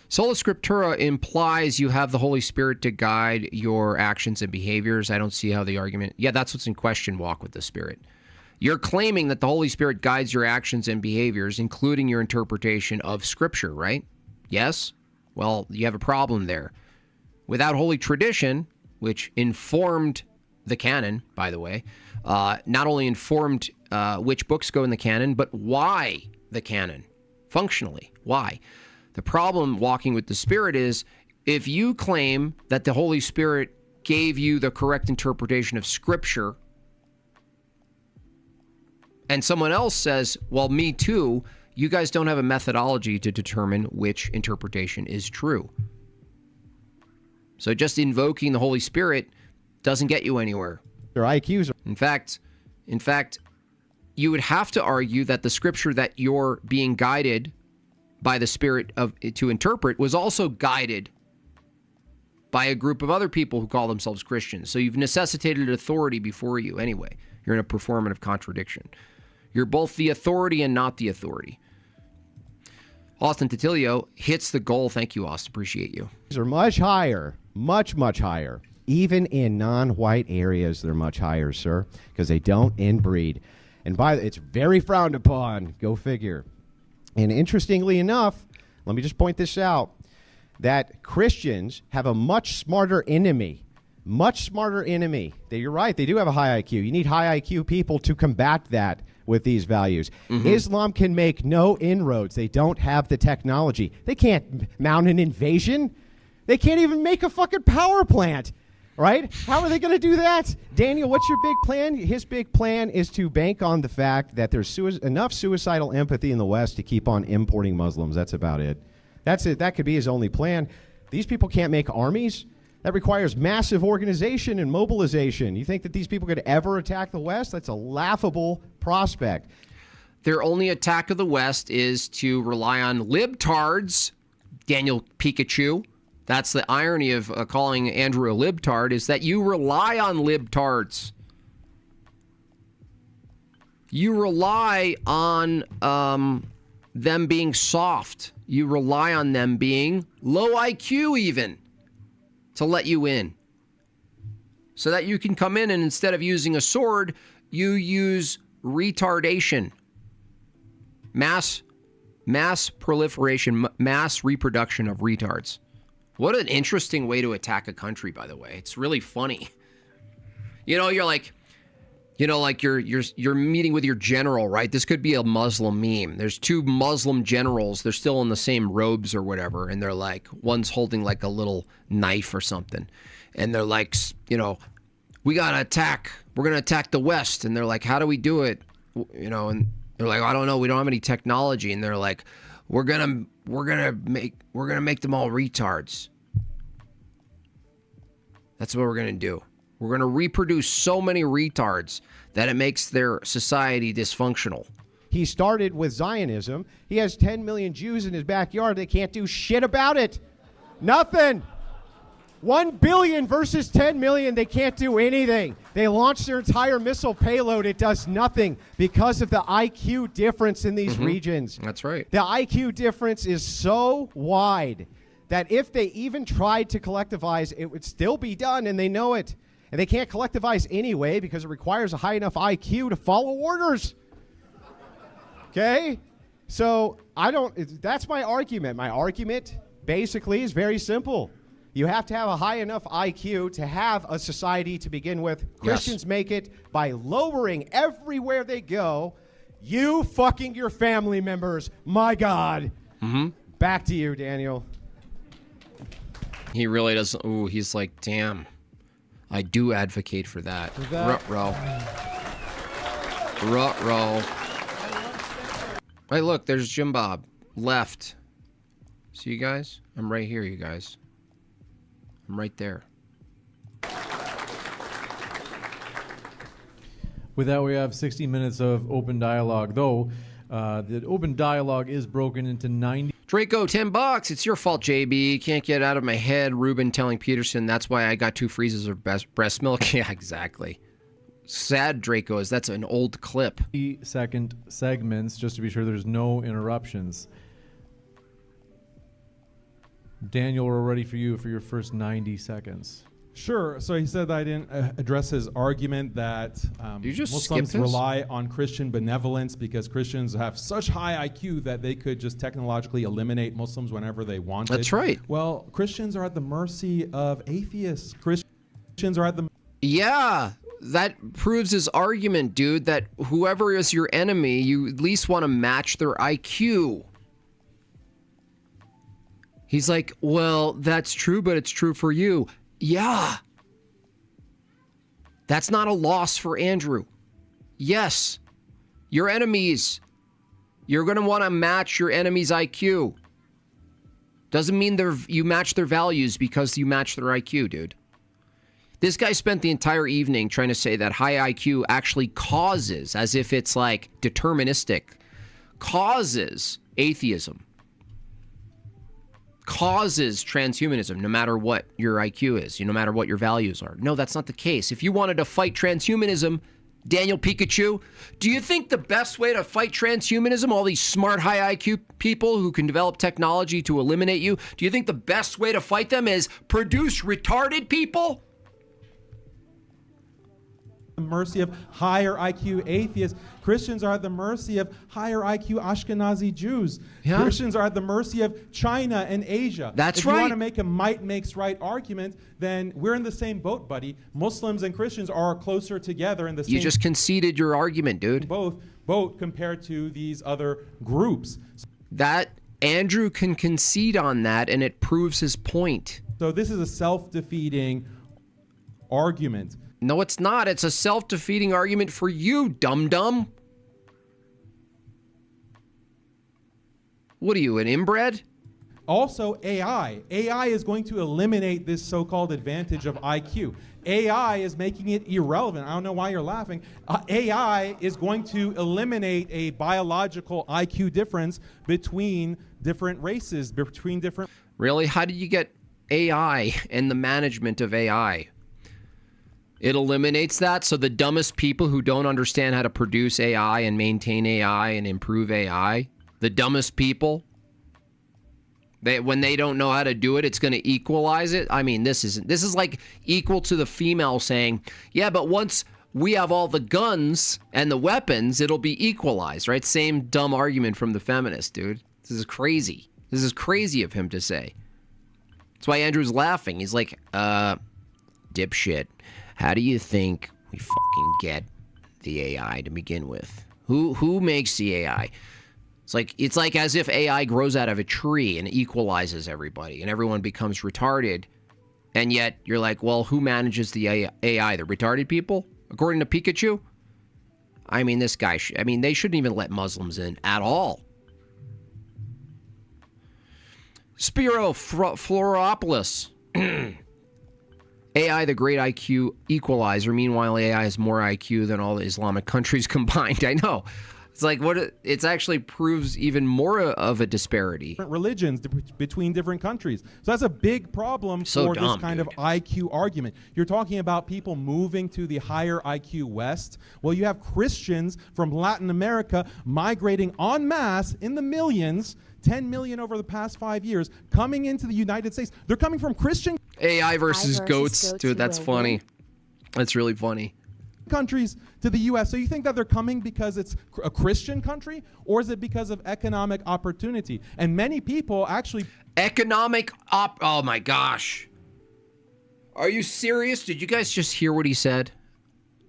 Speaker 1: Sola scriptura implies you have the Holy Spirit to guide your actions and behaviors. I don't see how the argument... Yeah, that's what's in question, walk with the Spirit. You're claiming that the Holy Spirit guides your actions and behaviors, including your interpretation of Scripture, right? Yes? Well, you have a problem there. Without Holy Tradition, which informed the canon, by the way, not only informed which books go in the canon, but why the canon, functionally. Why? The problem walking with the Spirit is if you claim that the Holy Spirit gave you the correct interpretation of Scripture, and someone else says, well, me too, you guys don't have a methodology to determine which interpretation is true. So just invoking the Holy Spirit doesn't get you anywhere.
Speaker 2: Their IQs are...
Speaker 1: In fact, you would have to argue that the Scripture that you're being guided by the Spirit to interpret was also guided by a group of other people who call themselves Christians. So you've necessitated authority before you anyway. You're in a performative contradiction. You're both the authority and not the authority. Austin Titilio hits the goal. Thank you, Austin. Appreciate you.
Speaker 2: These are much higher, much higher. Even in non-white areas, they're much higher, sir, because they don't inbreed. And it's very frowned upon. Go figure. And interestingly enough, let me just point this out, that Christians have a much smarter enemy. Much smarter enemy. You're right, they do have a high IQ. You need high IQ people to combat that with these values. Mm-hmm. Islam can make no inroads. They don't have the technology. They can't mount an invasion. They can't even make a fucking power plant, right? How are they going to do that? Daniel, what's your big plan? His big plan is to bank on the fact that there's enough suicidal empathy in the West to keep on importing Muslims. That's about it. That's it. That could be his only plan. These people can't make armies. That requires massive organization and mobilization. You think that these people could ever attack the West? That's a laughable prospect.
Speaker 1: Their only attack of the West is to rely on libtards, Daniel Pikachu. That's the irony of calling Andrew a libtard, is that you rely on libtards. You rely on them being soft. You rely on them being low IQ even to let you in. So that you can come in and instead of using a sword, you use retardation. Mass proliferation, mass reproduction of retards. What an interesting way to attack a country, by the way. It's really funny. You're meeting with your general, right? This could be a Muslim meme. There's two Muslim generals. They're still in the same robes or whatever. And they're like, one's holding like a little knife or something. And they're like, we got to attack. We're going to attack the West. And they're like, how do we do it? And they're like, I don't know. We don't have any technology. And they're like, we're going to make them all retards. That's what we're going to do. We're going to reproduce so many retards that it makes their society dysfunctional.
Speaker 2: He started with Zionism. He has 10 million Jews in his backyard. They can't do shit about it. Nothing. 1 billion versus 10 million. They can't do anything. They launched their entire missile payload. It does nothing because of the IQ difference in these regions.
Speaker 1: That's right.
Speaker 2: The IQ difference is so wide that if they even tried to collectivize, it would still be done, and they know it. And they can't collectivize anyway because it requires a high enough IQ to follow orders. Okay? So that's my argument. My argument basically is very simple. You have to have a high enough IQ to have a society to begin with. Christians make it by lowering everywhere they go. You fucking your family members. My God.
Speaker 1: Mm-hmm.
Speaker 2: Back to you, Daniel.
Speaker 1: He really does. Ooh, he's like, damn. I do advocate for that. Ruh-roh. Ruh-roh. Hey, look, there's Jimbob. Left. See you guys? I'm right here, you guys. I'm right there.
Speaker 5: With that, we have 60 minutes of open dialogue, though the open dialogue is broken into 90.
Speaker 1: Draco, $10. It's your fault, JB. Can't get out of my head. Ruben telling Peterson that's why I got 2 freezes of breast milk. Yeah, exactly. Sad, Draco, is that's an old clip.
Speaker 5: 30-second segments, just to be sure there's no interruptions. Daniel, we're ready for you for your first 90 seconds.
Speaker 3: Sure. So he said that I didn't address his argument that
Speaker 1: You just
Speaker 3: Muslims
Speaker 1: skipped this?
Speaker 3: rely on Christian benevolence because Christians have such high IQ that they could just technologically eliminate Muslims whenever they wanted.
Speaker 1: That's right.
Speaker 3: Well, Christians are at the mercy of atheists. Christians are at the
Speaker 1: Yeah, that proves his argument, dude, that whoever is your enemy, you at least want to match their IQ. He's like, well, that's true, but it's true for you. Yeah. That's not a loss for Andrew. Yes. Your enemies. You're going to want to match your enemy's IQ. Doesn't mean you match their values because you match their IQ, dude. This guy spent the entire evening trying to say that high IQ actually causes, as if it's like deterministic, causes atheism. Causes transhumanism, no matter what your IQ is, no matter what your values are. No, that's not the case. If you wanted to fight transhumanism, Daniel Pikachu, do you think the best way to fight transhumanism, all these smart, high IQ people who can develop technology to eliminate you, do you think the best way to fight them is produce retarded people?
Speaker 3: mercy of higher IQ atheists. Christians are at the mercy of higher IQ Ashkenazi Jews.
Speaker 1: Yeah.
Speaker 3: Christians are at the mercy of China and Asia.
Speaker 1: That's
Speaker 3: if
Speaker 1: right.
Speaker 3: If you want to make a might makes right argument, then we're in the same boat, buddy. Muslims and Christians are closer together in the same
Speaker 1: You just conceded your argument, dude.
Speaker 3: boat compared to these other groups.
Speaker 1: That Andrew can concede on that, and it proves his point.
Speaker 3: So this is a self-defeating argument.
Speaker 1: No, it's not. It's a self-defeating argument for you, dum-dum. What are you, an inbred?
Speaker 3: Also, AI. AI is going to eliminate this so-called advantage of IQ. AI is making it irrelevant. I don't know why you're laughing. AI is going to eliminate a biological IQ difference between different races, between different...
Speaker 1: Really? How do you get AI and the management of AI? It eliminates that, so the dumbest people who don't understand how to produce AI and maintain AI and improve AI, the dumbest people, when they don't know how to do it, it's going to equalize it. I mean, this is like equal to the female saying, yeah, but once we have all the guns and the weapons, it'll be equalized, right? Same dumb argument from the feminist, dude. This is crazy. This is crazy of him to say. That's why Andrew's laughing. He's like, dipshit. How do you think we fucking get the AI to begin with? Who makes the AI? It's like as if AI grows out of a tree and equalizes everybody and everyone becomes retarded. And yet you're like, well, who manages the AI? The retarded people? According to Pikachu? I mean, this guy, they shouldn't even let Muslims in at all. Spiro Floropoulos. AI, the great IQ equalizer. Meanwhile, AI has more IQ than all the Islamic countries combined. I know. It's like it actually proves even more of a disparity.
Speaker 3: Religions between different countries. So that's a big problem for this kind of IQ argument. You're talking about people moving to the higher IQ West. Well, you have Christians from Latin America migrating en masse in the millions, 10 million over the past 5 years, coming into the United States. They're coming from Christian
Speaker 1: AI versus goats. Dude, that's funny. That's really funny.
Speaker 3: Countries to the U.S. So you think that they're coming because it's a Christian country, or is it because of economic opportunity? And many people actually...
Speaker 1: Oh my gosh. Are you serious? Did you guys just hear what he said?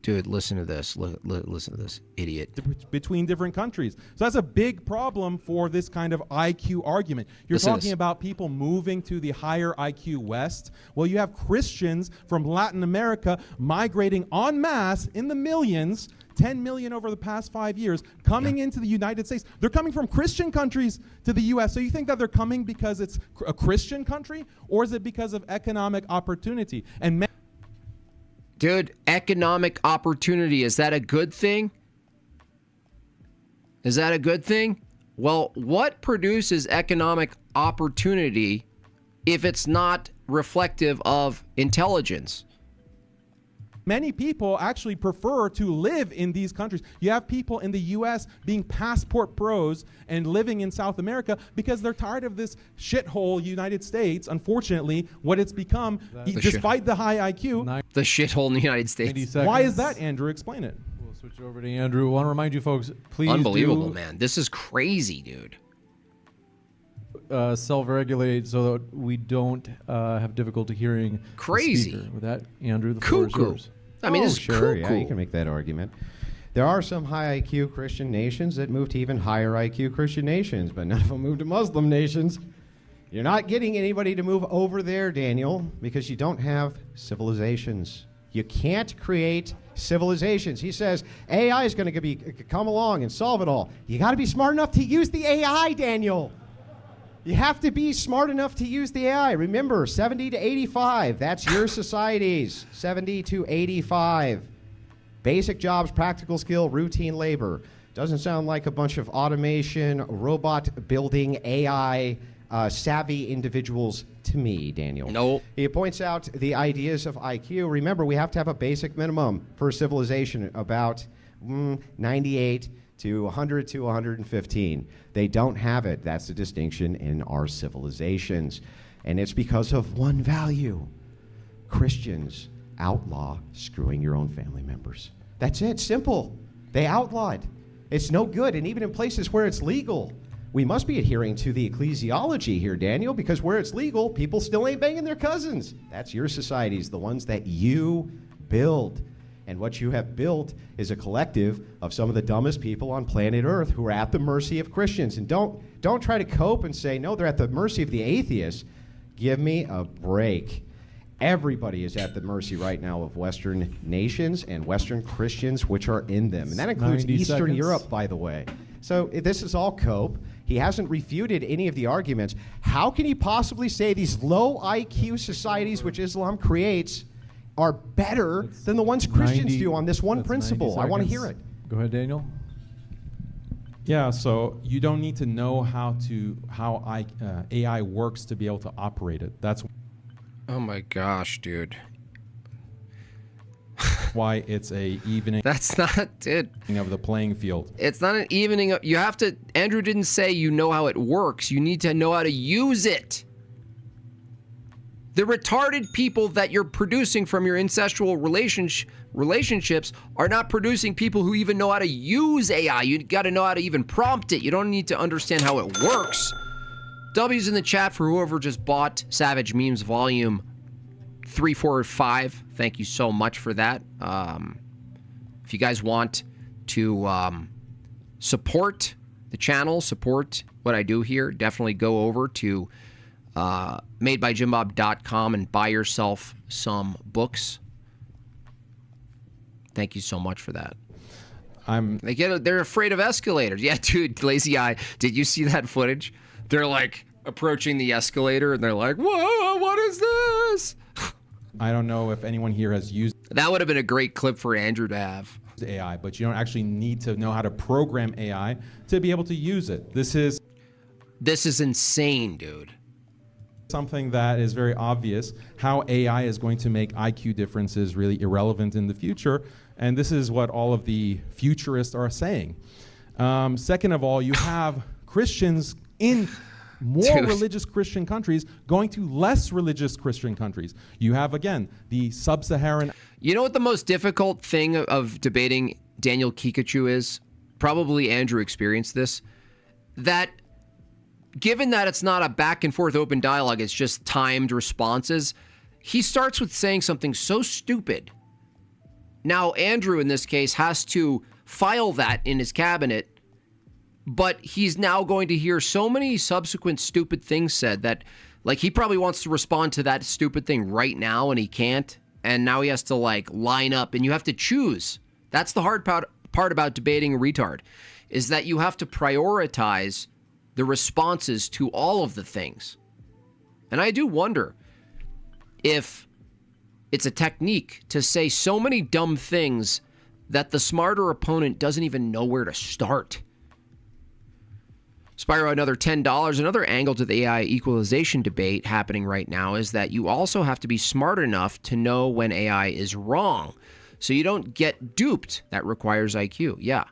Speaker 1: Dude, listen to this. Listen to this, idiot.
Speaker 3: Between different countries. So that's a big problem for this kind of IQ argument. You're talking about people moving to the higher IQ West. Well, you have Christians from Latin America migrating en masse in the millions, 10 million over the past 5 years, coming into the United States. They're coming from Christian countries to the U.S. So you think that they're coming because it's a Christian country, or is it because of economic opportunity? And
Speaker 1: dude, economic opportunity, is that a good thing? Is that a good thing? Well, what produces economic opportunity if it's not reflective of intelligence?
Speaker 3: Many people actually prefer to live in these countries. You have people in the U.S. being passport pros and living in South America because they're tired of this shithole United States. Unfortunately, what it's become, despite the high IQ.
Speaker 1: The shithole in the United States.
Speaker 3: Why is that, Andrew? Explain it.
Speaker 5: We'll switch over to Andrew. I want to remind you folks, please
Speaker 1: Unbelievable, man. This is crazy, dude.
Speaker 5: Self-regulate so that we don't have difficulty hearing
Speaker 1: Crazy.
Speaker 5: the speaker. With that, Andrew, the floor is yours.
Speaker 1: I mean, this is
Speaker 2: sure,
Speaker 1: cuckoo.
Speaker 2: yeah, you can make that argument. There are some high IQ Christian nations that move to even higher IQ Christian nations, but none of them move to Muslim nations. You're not getting anybody to move over there, Daniel, because you don't have civilizations. You can't create civilizations. He says AI is going to come along and solve it all. You got to be smart enough to use the AI, Daniel. You have to be smart enough to use the AI. Remember, 70 to 85. That's your societies. 70 to 85. Basic jobs, practical skill, routine labor. Doesn't sound like a bunch of automation, robot building, AI savvy individuals to me, Daniel.
Speaker 1: No.
Speaker 2: He points out the ideas of IQ. Remember, we have to have a basic minimum for civilization, about 98 to 100 to 115. They don't have it. That's the distinction in our civilizations. And it's because of one value. Christians outlaw screwing your own family members. That's it. Simple. They outlawed. It's no good. And even in places where it's legal, we must be adhering to the ecclesiology here, Daniel, because where it's legal, people still ain't banging their cousins. That's your societies, the ones that you build. And what you have built is a collective of some of the dumbest people on planet Earth who are at the mercy of Christians. And don't try to cope and say, no, they're at the mercy of the atheists. Give me a break. Everybody is at the mercy right now of Western nations and Western Christians, which are in them. And that includes
Speaker 5: 90
Speaker 2: Eastern
Speaker 5: seconds.
Speaker 2: Europe, by the way. So this is all cope. He hasn't refuted any of the arguments. How can he possibly say these low IQ societies, which Islam creates, are better than the ones Christians do on this one
Speaker 5: that's
Speaker 2: principle?
Speaker 5: 90
Speaker 2: I want to
Speaker 5: seconds.
Speaker 2: hear it.
Speaker 5: Go ahead, Daniel.
Speaker 3: Yeah, so you don't need to know how AI works to be able to operate it. That's
Speaker 1: Oh my gosh, dude.
Speaker 3: why it's a evening
Speaker 1: That's not it.
Speaker 3: of the playing field.
Speaker 1: It's not an evening up. You have to. Andrew didn't say you know how it works. You need to know how to use it. The retarded people that you're producing from your incestual relationships are not producing people who even know how to use AI. You got to know how to even prompt it. You don't need to understand how it works. W's in the chat for whoever just bought Savage Memes Volume 3, 4, or 5. Thank you so much for that. If you guys want to support the channel, support what I do here, definitely go over to MadeByJimbob.com and buy yourself some books. Thank you so much for that. They're afraid of escalators. Yeah, dude, lazy eye. Did you see that footage? They're like approaching the escalator and they're like, whoa, what is this?
Speaker 3: I don't know if anyone here has used
Speaker 1: That would have been a great clip for Andrew to have.
Speaker 3: AI, but you don't actually need to know how to program AI to be able to use it. This is
Speaker 1: insane, dude.
Speaker 3: something that is very obvious, how AI is going to make IQ differences really irrelevant in the future. And this is what all of the futurists are saying. Second of all, you have Christians in more religious Christian countries going to less religious Christian countries. You have, again, the sub-Saharan...
Speaker 1: You know what the most difficult thing of debating Daniel Pikachu is? Probably Andrew experienced this. That given that it's not a back and forth open dialogue, it's just timed responses, he starts with saying something so stupid. Now, Andrew, in this case, has to file that in his cabinet, but he's now going to hear so many subsequent stupid things said that, like, he probably wants to respond to that stupid thing right now, and he can't. And now he has to, like, line up, and you have to choose. That's the hard part about debating a retard, is that you have to prioritize the responses to all of the things. And I do wonder if it's a technique to say so many dumb things that the smarter opponent doesn't even know where to start. Spyro, another $10. Another angle to the AI equalization debate happening right now is that you also have to be smart enough to know when AI is wrong, so you don't get duped. That requires IQ. Yeah.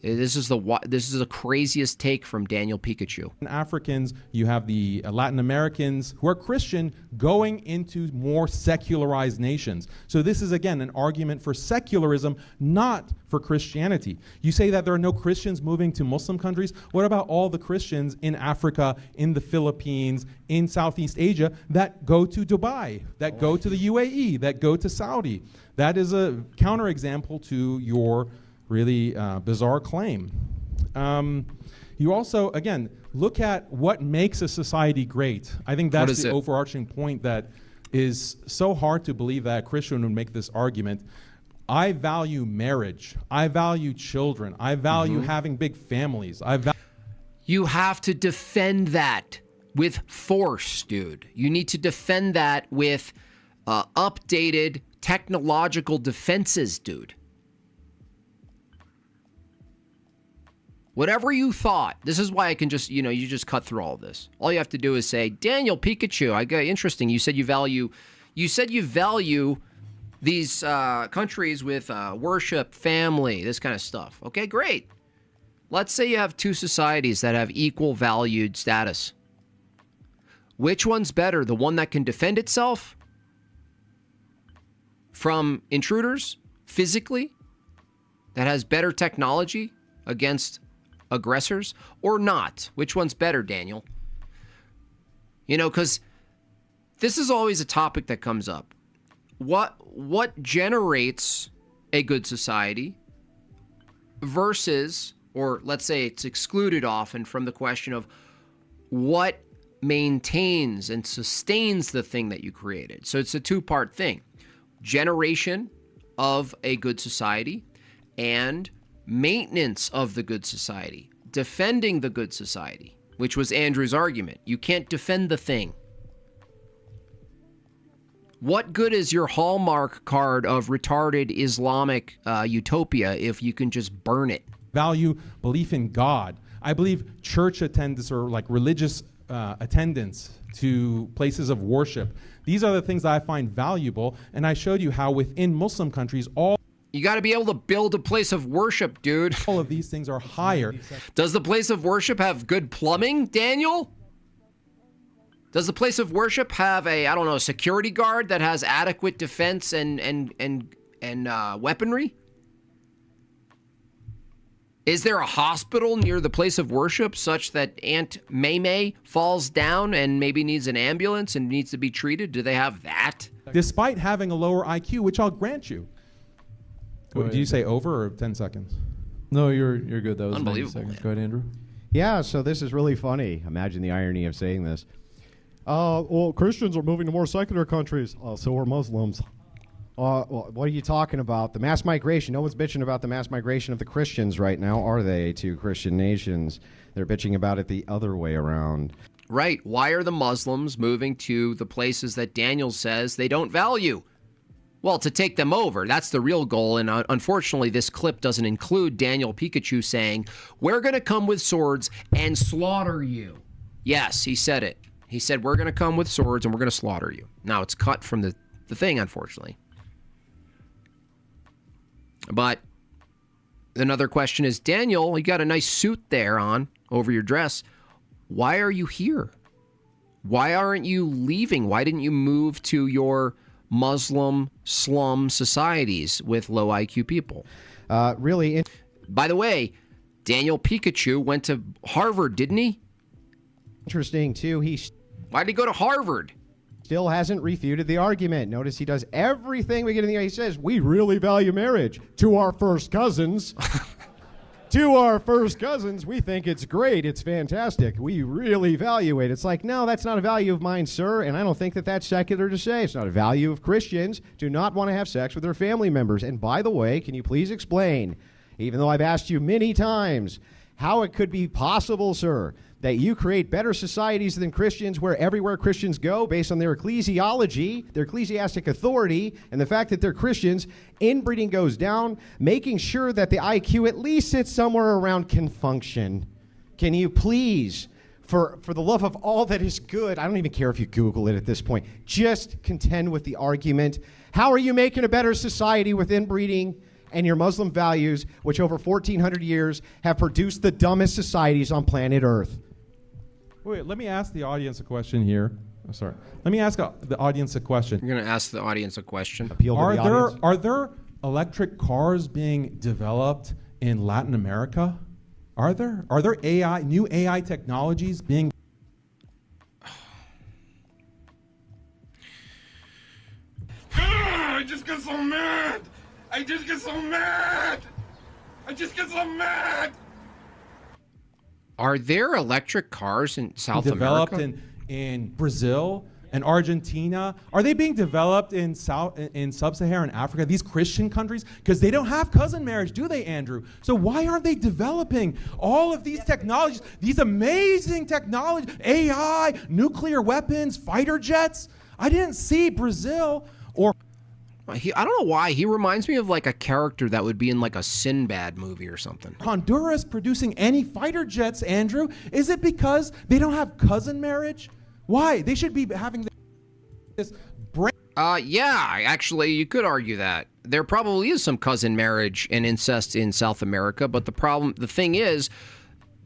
Speaker 1: This is the craziest take from Daniel Pikachu.
Speaker 3: Africans, you have the Latin Americans who are Christian going into more secularized nations. So this is, again, an argument for secularism, not for Christianity. You say that there are no Christians moving to Muslim countries. What about all the Christians in Africa, in the Philippines, in Southeast Asia that go to Dubai, that go to the UAE, that go to Saudi? That is a counterexample to your really bizarre claim. You also, again, look at what makes a society great. I think that's the overarching point that is so hard to believe that a Christian would make this argument. I value marriage. I value children. I value having big families.
Speaker 1: You have to defend that with force, dude. You need to defend that with updated technological defenses, dude. Whatever you thought, this is why I can just, you just cut through all of this. All you have to do is say, Daniel Pikachu, interesting. You said you value these countries with worship, family, this kind of stuff. Okay, great. Let's say you have two societies that have equal valued status. Which one's better? The one that can defend itself from intruders physically, that has better technology against aggressors, or not? Which one's better, Daniel? Because this is always a topic that comes up. What generates a good society versus, or let's say it's excluded often from the question of what maintains and sustains the thing that you created. So it's a two-part thing. Generation of a good society and maintenance of the good society, defending the good society, which was Andrew's argument. You can't defend the thing. What good is your Hallmark card of retarded Islamic utopia if you can just burn it?
Speaker 3: Value belief in God. I believe church attendance or like religious attendance to places of worship. These are the things that I find valuable, and I showed you how within Muslim countries
Speaker 1: you got to be able to build a place of worship, dude.
Speaker 3: All of these things are higher.
Speaker 1: Does the place of worship have good plumbing, Daniel? Does the place of worship have a security guard that has adequate defense and weaponry? Is there a hospital near the place of worship such that Aunt May falls down and maybe needs an ambulance and needs to be treated? Do they have that?
Speaker 3: Despite having a lower IQ, which I'll grant you. Did you say over or 10 seconds?
Speaker 5: No, you're good. That was
Speaker 1: unbelievable.
Speaker 5: 90 seconds. Go ahead, Andrew.
Speaker 2: Yeah, so this is really funny. Imagine the irony of saying this. Well, Christians are moving to more secular countries. So are Muslims. What are you talking about? The mass migration. No one's bitching about the mass migration of the Christians right now, are they, to Christian nations? They're bitching about it the other way around.
Speaker 1: Right. Why are the Muslims moving to the places that Daniel says they don't value? Well, to take them over. That's the real goal. And unfortunately, this clip doesn't include Daniel Pikachu saying, we're going to come with swords and slaughter you. Yes, he said it. He said, we're going to come with swords and we're going to slaughter you. Now, it's cut from the thing, unfortunately. But another question is, Daniel, you got a nice suit there on over your dress. Why are you here? Why aren't you leaving? Why didn't you move to your Muslim slum societies with low IQ people? By the way, Daniel Pikachu went to Harvard, didn't he?
Speaker 2: Interesting, too.
Speaker 1: Why did he go to Harvard?
Speaker 2: Still hasn't refuted the argument. Notice he does everything we get in the. He says, we really value marriage to our first cousins. To our first cousins, we think it's great. It's fantastic. We really value it. It's like, no, that's not a value of mine, sir, and I don't think that that's secular to say. It's not a value of Christians do not want to have sex with their family members. And by the way, can you please explain, even though I've asked you many times, how it could be possible, sir, that you create better societies than Christians where everywhere Christians go based on their ecclesiology, their ecclesiastic authority, and the fact that they're Christians, inbreeding goes down, making sure that the IQ at least sits somewhere around can function. Can you please, for the love of all that is good, I don't even care if you Google it at this point, just contend with the argument. How are you making a better society with inbreeding and your Muslim values, which over 1,400 years have produced the dumbest societies on planet Earth?
Speaker 3: Wait, let me ask the audience a question here. Oh, sorry. Let me ask the audience a question.
Speaker 1: You're going to ask the audience a question.
Speaker 2: Appeal to the audience.
Speaker 3: Are there electric cars being developed in Latin America? Are there new AI technologies being?
Speaker 6: I just get so mad.
Speaker 1: Are there electric cars in South
Speaker 3: developed
Speaker 1: America?
Speaker 3: in Brazil and Argentina? Are they being developed in sub-Saharan Africa, these Christian countries? Because they don't have cousin marriage, do they, Andrew? So why aren't they developing all of these technologies, these amazing technologies, AI, nuclear weapons, fighter jets? I didn't see Brazil or...
Speaker 1: I don't know why. He reminds me of like a character that would be in like a Sinbad movie or something.
Speaker 3: Honduras producing any fighter jets, Andrew. Is it because they don't have cousin marriage? Why? They should be having this brain.
Speaker 1: Yeah, actually, you could argue that. There probably is some cousin marriage and incest in South America, but the thing is,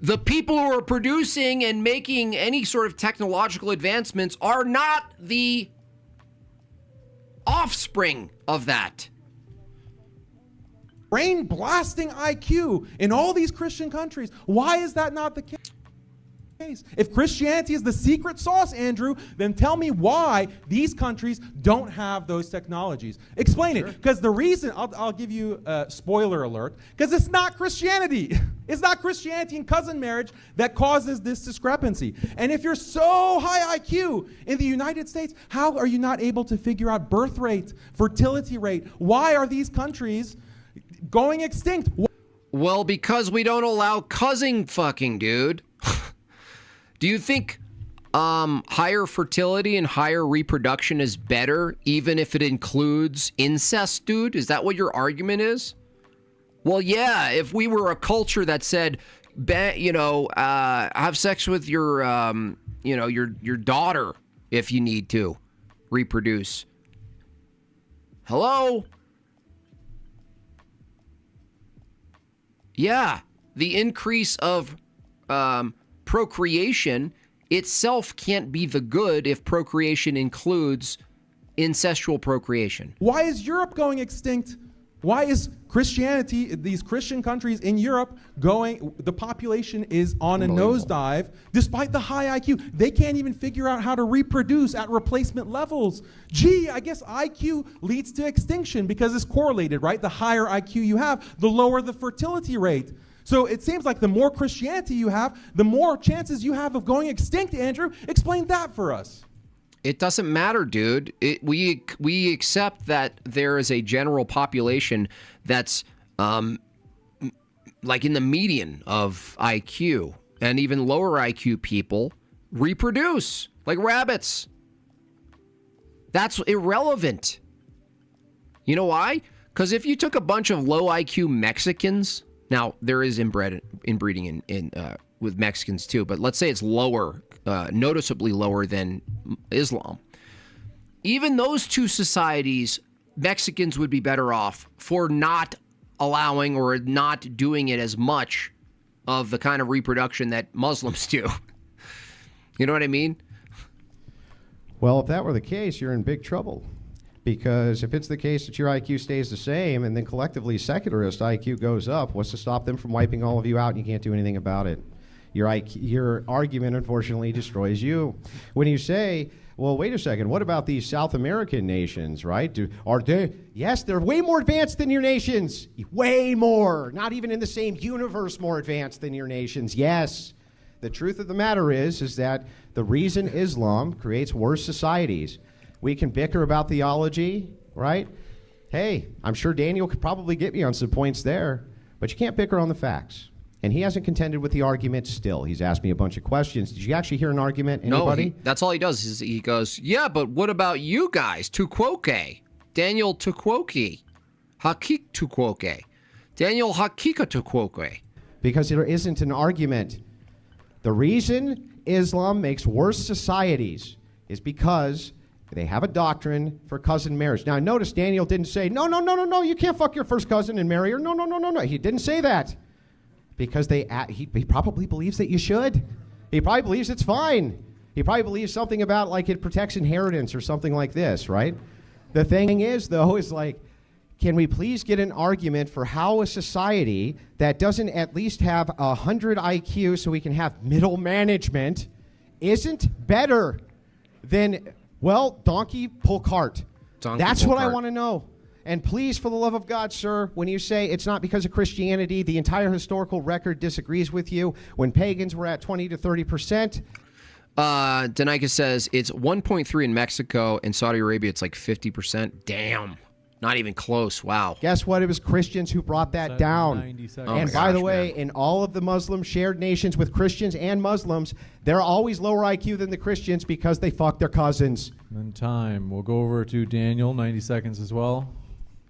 Speaker 1: the people who are producing and making any sort of technological advancements are not the offspring of that.
Speaker 3: Brain blasting IQ in all these Christian countries. Why is that not the case? If Christianity is the secret sauce, Andrew, then tell me why these countries don't have those technologies. Explain it. Because the reason, I'll give you a spoiler alert, because it's not Christianity. It's not Christianity and cousin marriage that causes this discrepancy. And if you're so high IQ in the United States, how are you not able to figure out birth rate, fertility rate? Why are these countries going extinct?
Speaker 1: Well, because we don't allow cousin fucking, dude. Do you think higher fertility and higher reproduction is better, even if it includes incest, dude? Is that what your argument is? Well, yeah, if we were a culture that said, have sex with your daughter if you need to reproduce. Hello? Yeah, the increase of procreation itself can't be the good if procreation includes incestual procreation.
Speaker 3: Why is Europe going extinct? Why is Christianity, these Christian countries in Europe the population is on a nosedive despite the high IQ. They can't even figure out how to reproduce at replacement levels. Gee, I guess IQ leads to extinction because it's correlated, right? The higher IQ you have, the lower the fertility rate. So it seems like the more Christianity you have, the more chances you have of going extinct, Andrew. Explain that for us.
Speaker 1: It doesn't matter, dude. We accept that there is a general population that's like in the median of IQ, and even lower IQ people reproduce like rabbits. That's irrelevant. You know why? Because if you took a bunch of low IQ Mexicans, now there is inbreeding in with Mexicans too, but let's say it's lower, noticeably lower than Islam. Even those two societies, Mexicans would be better off for not allowing or not doing it as much of the kind of reproduction that Muslims do. You know what I mean?
Speaker 2: Well, if that were the case, you're in big trouble. Because if it's the case that your IQ stays the same and then collectively secularist IQ goes up, what's to stop them from wiping all of you out and you can't do anything about it? Your argument, unfortunately, destroys you. When you say, well, wait a second, what about these South American nations, right? Yes, they're way more advanced than your nations. Way more. Not even in the same universe more advanced than your nations. Yes. The truth of the matter is that the reason Islam creates worse societies, we can bicker about theology, right? Hey, I'm sure Daniel could probably get me on some points there, but you can't bicker on the facts. And he hasn't contended with the argument still. He's asked me a bunch of questions. Did you actually hear an argument, anybody?
Speaker 1: No, that's all he does is he goes, yeah, but what about you guys? Tukwoke. Daniel Tukwoke. Hakik Tukwoke. Daniel Hakika Tukwoke.
Speaker 2: Because there isn't an argument. The reason Islam makes worse societies is because they have a doctrine for cousin marriage. Now, notice Daniel didn't say, no, you can't fuck your first cousin and marry her. No. He didn't say that. Because he probably believes that you should. He probably believes it's fine. He probably believes something about like it protects inheritance or something like this, right? The thing is, though, is like, can we please get an argument for how a society that doesn't at least have 100 IQ so we can have middle management isn't better than, well, donkey pull cart? That's what I want to know. And please, for the love of God, sir, when you say it's not because of Christianity, the entire historical record disagrees with you. When pagans were at 20 to 30%.
Speaker 1: Danica says it's 1.3 in Mexico. In Saudi Arabia, it's like 50%. Damn. Not even close. Wow.
Speaker 2: Guess what? It was Christians who brought that down. And by the way, in all of the Muslim shared nations with Christians and Muslims, they're always lower IQ than the Christians because they fuck their cousins.
Speaker 5: And time. We'll go over to Daniel, 90 seconds as well.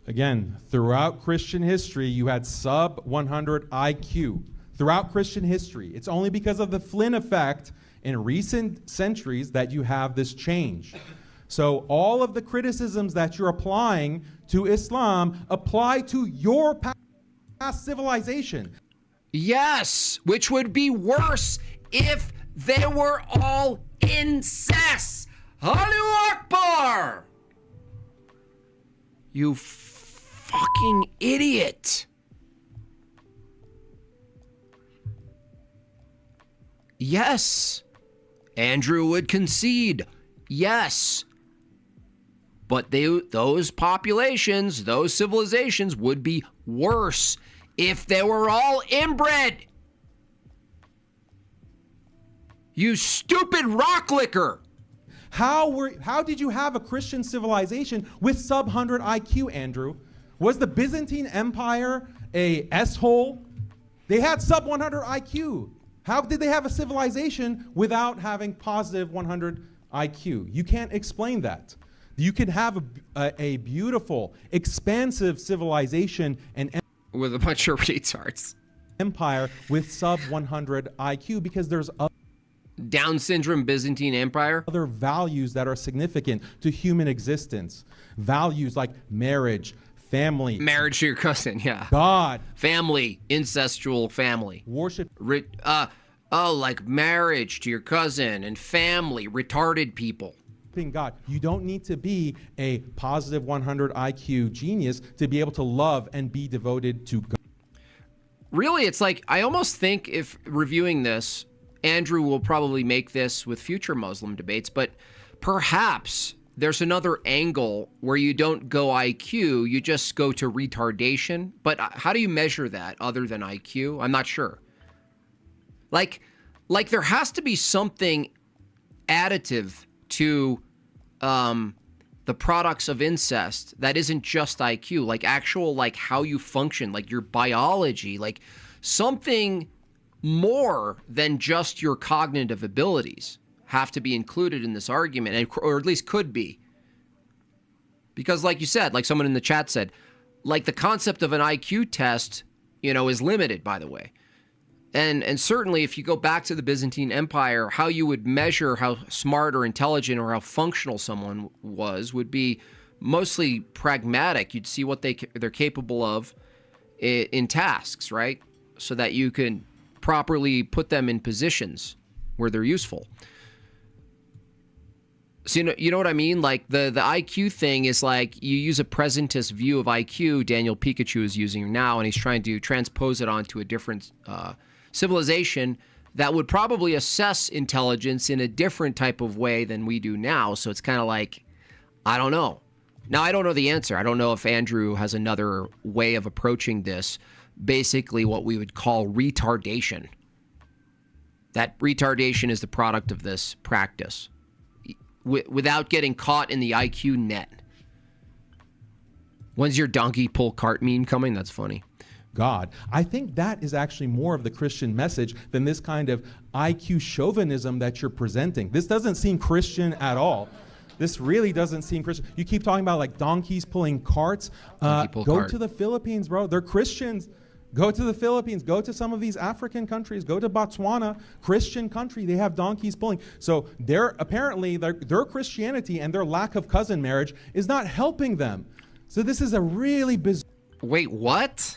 Speaker 3: Again, throughout Christian history, you had sub 100 IQ. Throughout Christian history. It's only because of the Flynn effect in recent centuries that you have this change. So all of the criticisms that you're applying to Islam apply to your past civilization.
Speaker 1: Yes, which would be worse if they were all incest. Allahu Akbar! You fucking idiot. Yes. Andrew would concede. Yes. But those populations, those civilizations would be worse if they were all inbred. You stupid rock licker.
Speaker 3: How did you have a Christian civilization with sub 100 IQ, Andrew? Was the Byzantine Empire a S-hole? They had sub 100 IQ. How did they have a civilization without having positive 100 IQ? You can't explain that. You can have a beautiful, expansive civilization and
Speaker 1: with a bunch of retards.
Speaker 3: Empire with sub 100 IQ because there's
Speaker 1: Down syndrome Byzantine Empire.
Speaker 3: Other values that are significant to human existence. Values like marriage, family.
Speaker 1: Marriage to your cousin, yeah.
Speaker 3: God.
Speaker 1: Family, incestual family.
Speaker 3: Worship.
Speaker 1: Like marriage to your cousin and family, retarded people.
Speaker 3: God. You don't need to be a positive 100 IQ genius to be able to love and be devoted to God.
Speaker 1: Really, it's like, I almost think if reviewing this, Andrew will probably make this with future Muslim debates, but perhaps there's another angle where you don't go IQ, you just go to retardation. But how do you measure that other than IQ? I'm not sure. Like there has to be something additive to the products of incest that isn't just IQ, like actual, like how you function, like your biology, like something more than just your cognitive abilities have to be included in this argument, or at least could be. Because like you said, like someone in the chat said, like the concept of an IQ test, is limited, by the way. And certainly if you go back to the Byzantine Empire, how you would measure how smart or intelligent or how functional someone was would be mostly pragmatic. You'd see what they're capable of in tasks, right? So that you can properly put them in positions where they're useful. So you know what I mean? Like the IQ thing is like you use a presentist view of IQ Daniel Pikachu is using now, and he's trying to transpose it onto a different civilization that would probably assess intelligence in a different type of way than we do now. So it's kind of like, I don't know. Now, I don't know the answer. I don't know if Andrew has another way of approaching this, basically what we would call retardation. That retardation is the product of this practice without getting caught in the IQ net. When's your donkey pull cart meme coming? That's funny.
Speaker 3: God. I think that is actually more of the Christian message than this kind of IQ chauvinism that you're presenting. This doesn't seem Christian at all. This really doesn't seem Christian. You keep talking about like donkeys pulling carts. Go to the Philippines, bro. They're Christians. Go to the Philippines. Go to some of these African countries. Go to Botswana, Christian country. They have donkeys pulling. So apparently their Christianity and their lack of cousin marriage is not helping them. So this is a really bizarre.
Speaker 1: Wait, what?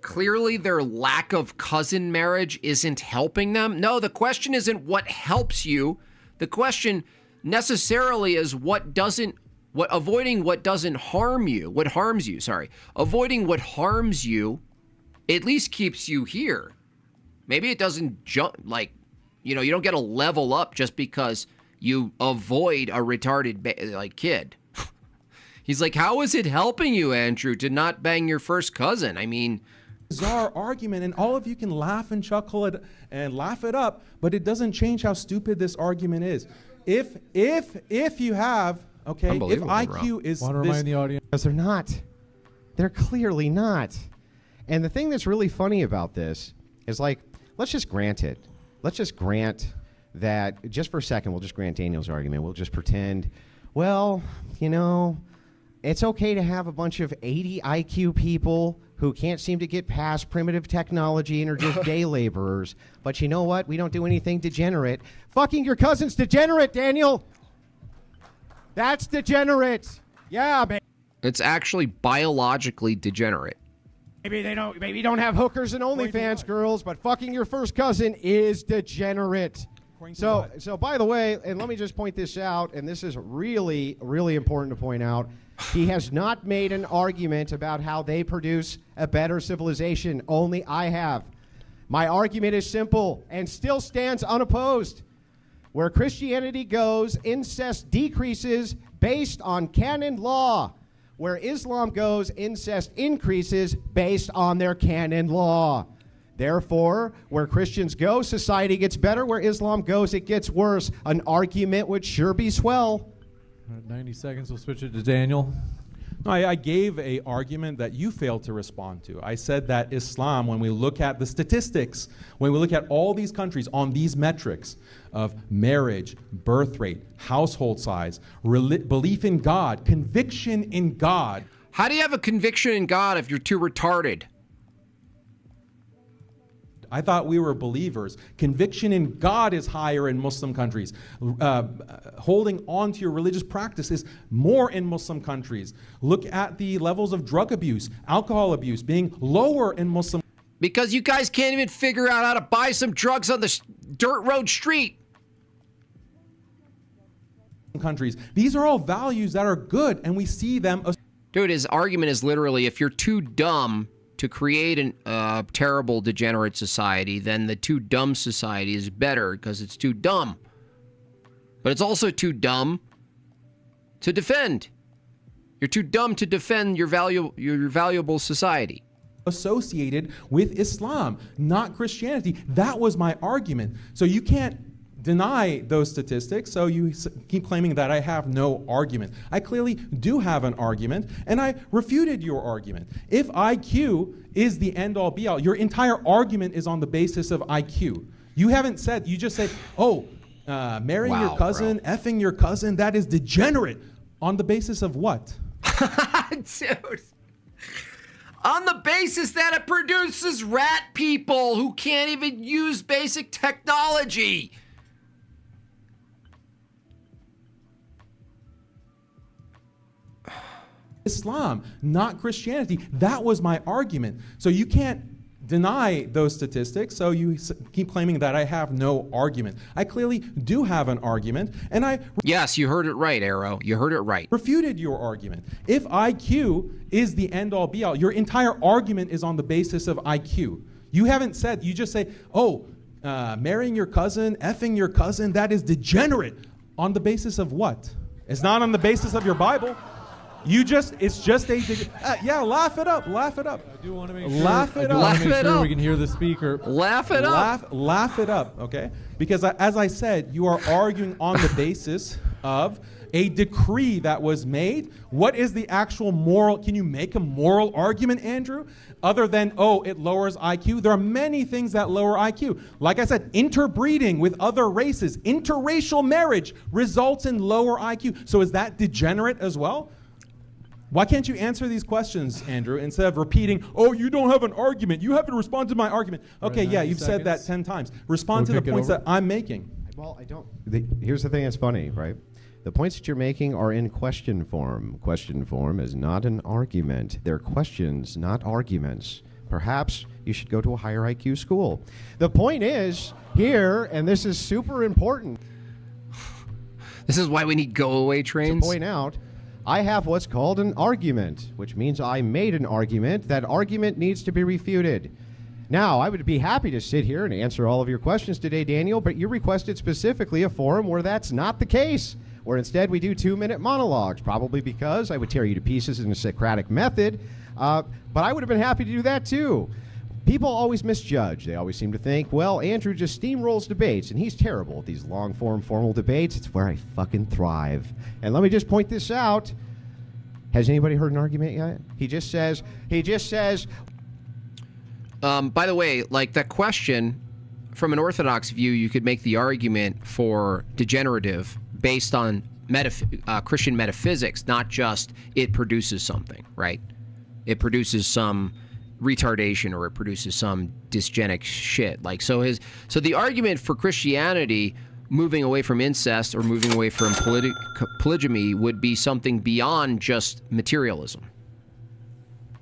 Speaker 1: Clearly their lack of cousin marriage isn't helping them? No, the question isn't what helps you. The question necessarily is avoiding what doesn't harm you. What harms you, sorry. Avoiding what harms you at least keeps you here. Maybe it doesn't jump, like, you don't get a level up just because you avoid a retarded kid. He's like, how is it helping you, Andrew, to not bang your first cousin? I mean,
Speaker 3: bizarre argument, and all of you can laugh and chuckle it and laugh it up, but it doesn't change how stupid this argument is. If you have, okay, if IQ is
Speaker 5: want to remind the audience,
Speaker 2: because they're not. They're clearly not. And the thing that's really funny about this is, like, let's just grant it. Let's just grant that, just for a second, we'll just grant Daniel's argument. We'll just pretend, well, it's okay to have a bunch of 80 IQ people who can't seem to get past primitive technology and are just day laborers. But you know what? We don't do anything degenerate. Fucking your cousin's degenerate, Daniel. That's degenerate. Yeah, baby.
Speaker 1: it's actually biologically degenerate.
Speaker 2: Maybe you don't have hookers and OnlyFans girls, but fucking your first cousin is degenerate. So by the way, and let me just point this out, and this is really, really important to point out, he has not made an argument about how they produce a better civilization. Only I have. My argument is simple and still stands unopposed. Where Christianity goes, incest decreases based on canon law. Where Islam goes, incest increases based on their canon law. Therefore, where Christians go, society gets better. Where Islam goes, it gets worse. An argument would sure be swell.
Speaker 5: 90 seconds, we'll switch it to Daniel.
Speaker 3: No, I gave an argument that you failed to respond to. I said that Islam, when we look at the statistics, when we look at all these countries on these metrics of marriage, birth rate, household size, belief in God, conviction in God.
Speaker 1: How do you have a conviction in God if you're too retarded?
Speaker 3: I thought we were believers. Conviction in God is higher in Muslim countries. Holding on to your religious practice is more in Muslim countries. Look at the levels of drug abuse, alcohol abuse being lower in Muslim.
Speaker 1: Because you guys can't even figure out how to buy some drugs on the dirt road street.
Speaker 3: Countries. These are all values that are good, and we see them.
Speaker 1: Dude, his argument is literally, if you're too dumb to create a terrible degenerate society, then the too dumb society is better because it's too dumb. But it's also too dumb to defend. You're too dumb to defend your valuable society.
Speaker 3: Associated with Islam, not Christianity. That was my argument. So you can't deny those statistics, so you keep claiming that I have no argument. I clearly do have an argument, and I refuted your argument. If IQ is the end-all be-all, your entire argument is on the basis of IQ. You haven't said, you just say, marrying your cousin, effing your cousin, that is degenerate. On the basis of what?
Speaker 1: Dude. On the basis that it produces rat people who can't even use basic technology.
Speaker 3: Islam, not Christianity. That was my argument. So you can't deny those statistics, so you keep claiming that I have no argument. I clearly do have an argument, and I...
Speaker 1: Yes, you heard it right, Arrow. You heard it right.
Speaker 3: Refuted your argument. If IQ is the end-all be-all, your entire argument is on the basis of IQ. You haven't said, you just say, marrying your cousin, effing your cousin, that is degenerate. On the basis of what? It's not on the basis of your Bible. It's just laugh it up.
Speaker 5: I do want to make sure,
Speaker 3: laugh it up.
Speaker 5: We can hear the speaker.
Speaker 1: Laugh it up.
Speaker 3: Laugh it up, okay? Because as I said, you are arguing on the basis of a decree that was made. What is the actual moral? Can you make a moral argument, Andrew, other than, oh, it lowers IQ? There are many things that lower IQ. Like I said, interbreeding with other races, interracial marriage results in lower IQ. So is that degenerate as well? Why can't you answer these questions, Andrew, instead of repeating, oh, you don't have an argument. You haven't responded to my argument. Okay, yeah, you've said that 10 times. Respond to the points that I'm making.
Speaker 2: Well, I don't. Here's the thing that's funny, right? The points that you're making are in question form. Question form is not an argument. They're questions, not arguments. Perhaps you should go to a higher IQ school. The point is here, and this is super important.
Speaker 1: This is why we need go-away trains.
Speaker 2: To point out, I have what's called an argument, which means I made an argument. That argument needs to be refuted. Now, I would be happy to sit here and answer all of your questions today, Daniel, but you requested specifically a forum where that's not the case, where instead we do 2-minute monologues, probably because I would tear you to pieces in a Socratic method, but I would have been happy to do that too. People always misjudge. They always seem to think, well, Andrew just steamrolls debates, and he's terrible at these long-form formal debates. It's where I fucking thrive. And let me just point this out. Has anybody heard an argument yet? He just says,
Speaker 1: by the way, like that question, from an Orthodox view, you could make the argument for degenerative based on Christian metaphysics, not just it produces something, right? It produces some retardation or it produces some dysgenic shit. Like, so the argument for Christianity moving away from incest or moving away from polygamy would be something beyond just materialism.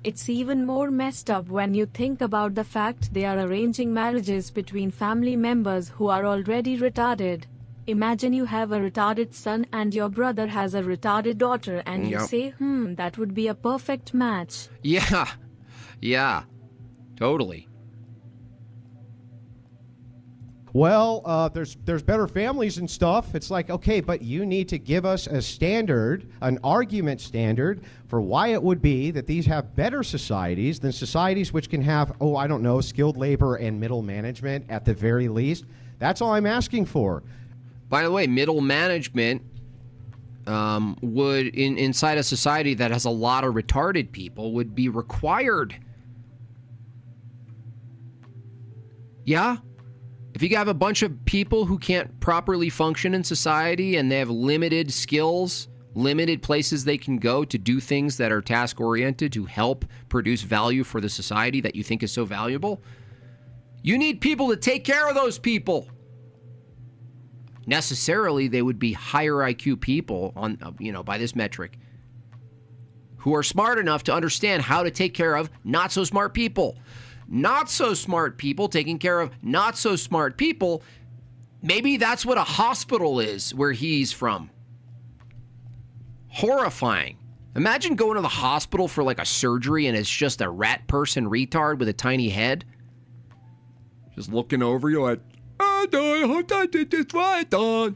Speaker 4: It's even more messed up when you think about the fact they are arranging marriages between family members who are already retarded. Imagine you have a retarded son and your brother has a retarded daughter and you say, that would be a perfect match.
Speaker 1: Yeah, totally.
Speaker 2: well, there's better families and stuff. It's like, okay, but you need to give us a standard, an argument standard for why it would be that these have better societies than societies which can have, oh, I don't know, skilled labor and middle management at the very least. That's all I'm asking for.
Speaker 1: By the way, middle management would, inside a society that has a lot of retarded people, would be required. Yeah? If you have a bunch of people who can't properly function in society and they have limited skills, limited places they can go to do things that are task-oriented to help produce value for the society that you think is so valuable, you need people to take care of those people. Necessarily, they would be higher IQ people on, by this metric, who are smart enough to understand how to take care of not so smart people. Not so smart people taking care of not so smart people. Maybe that's what a hospital is where he's from. Horrifying. Imagine going to the hospital for like a surgery and it's just a rat person retard with a tiny head. Just looking over you like, I hope I did this right, Don.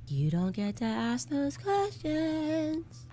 Speaker 6: You don't get to ask those questions.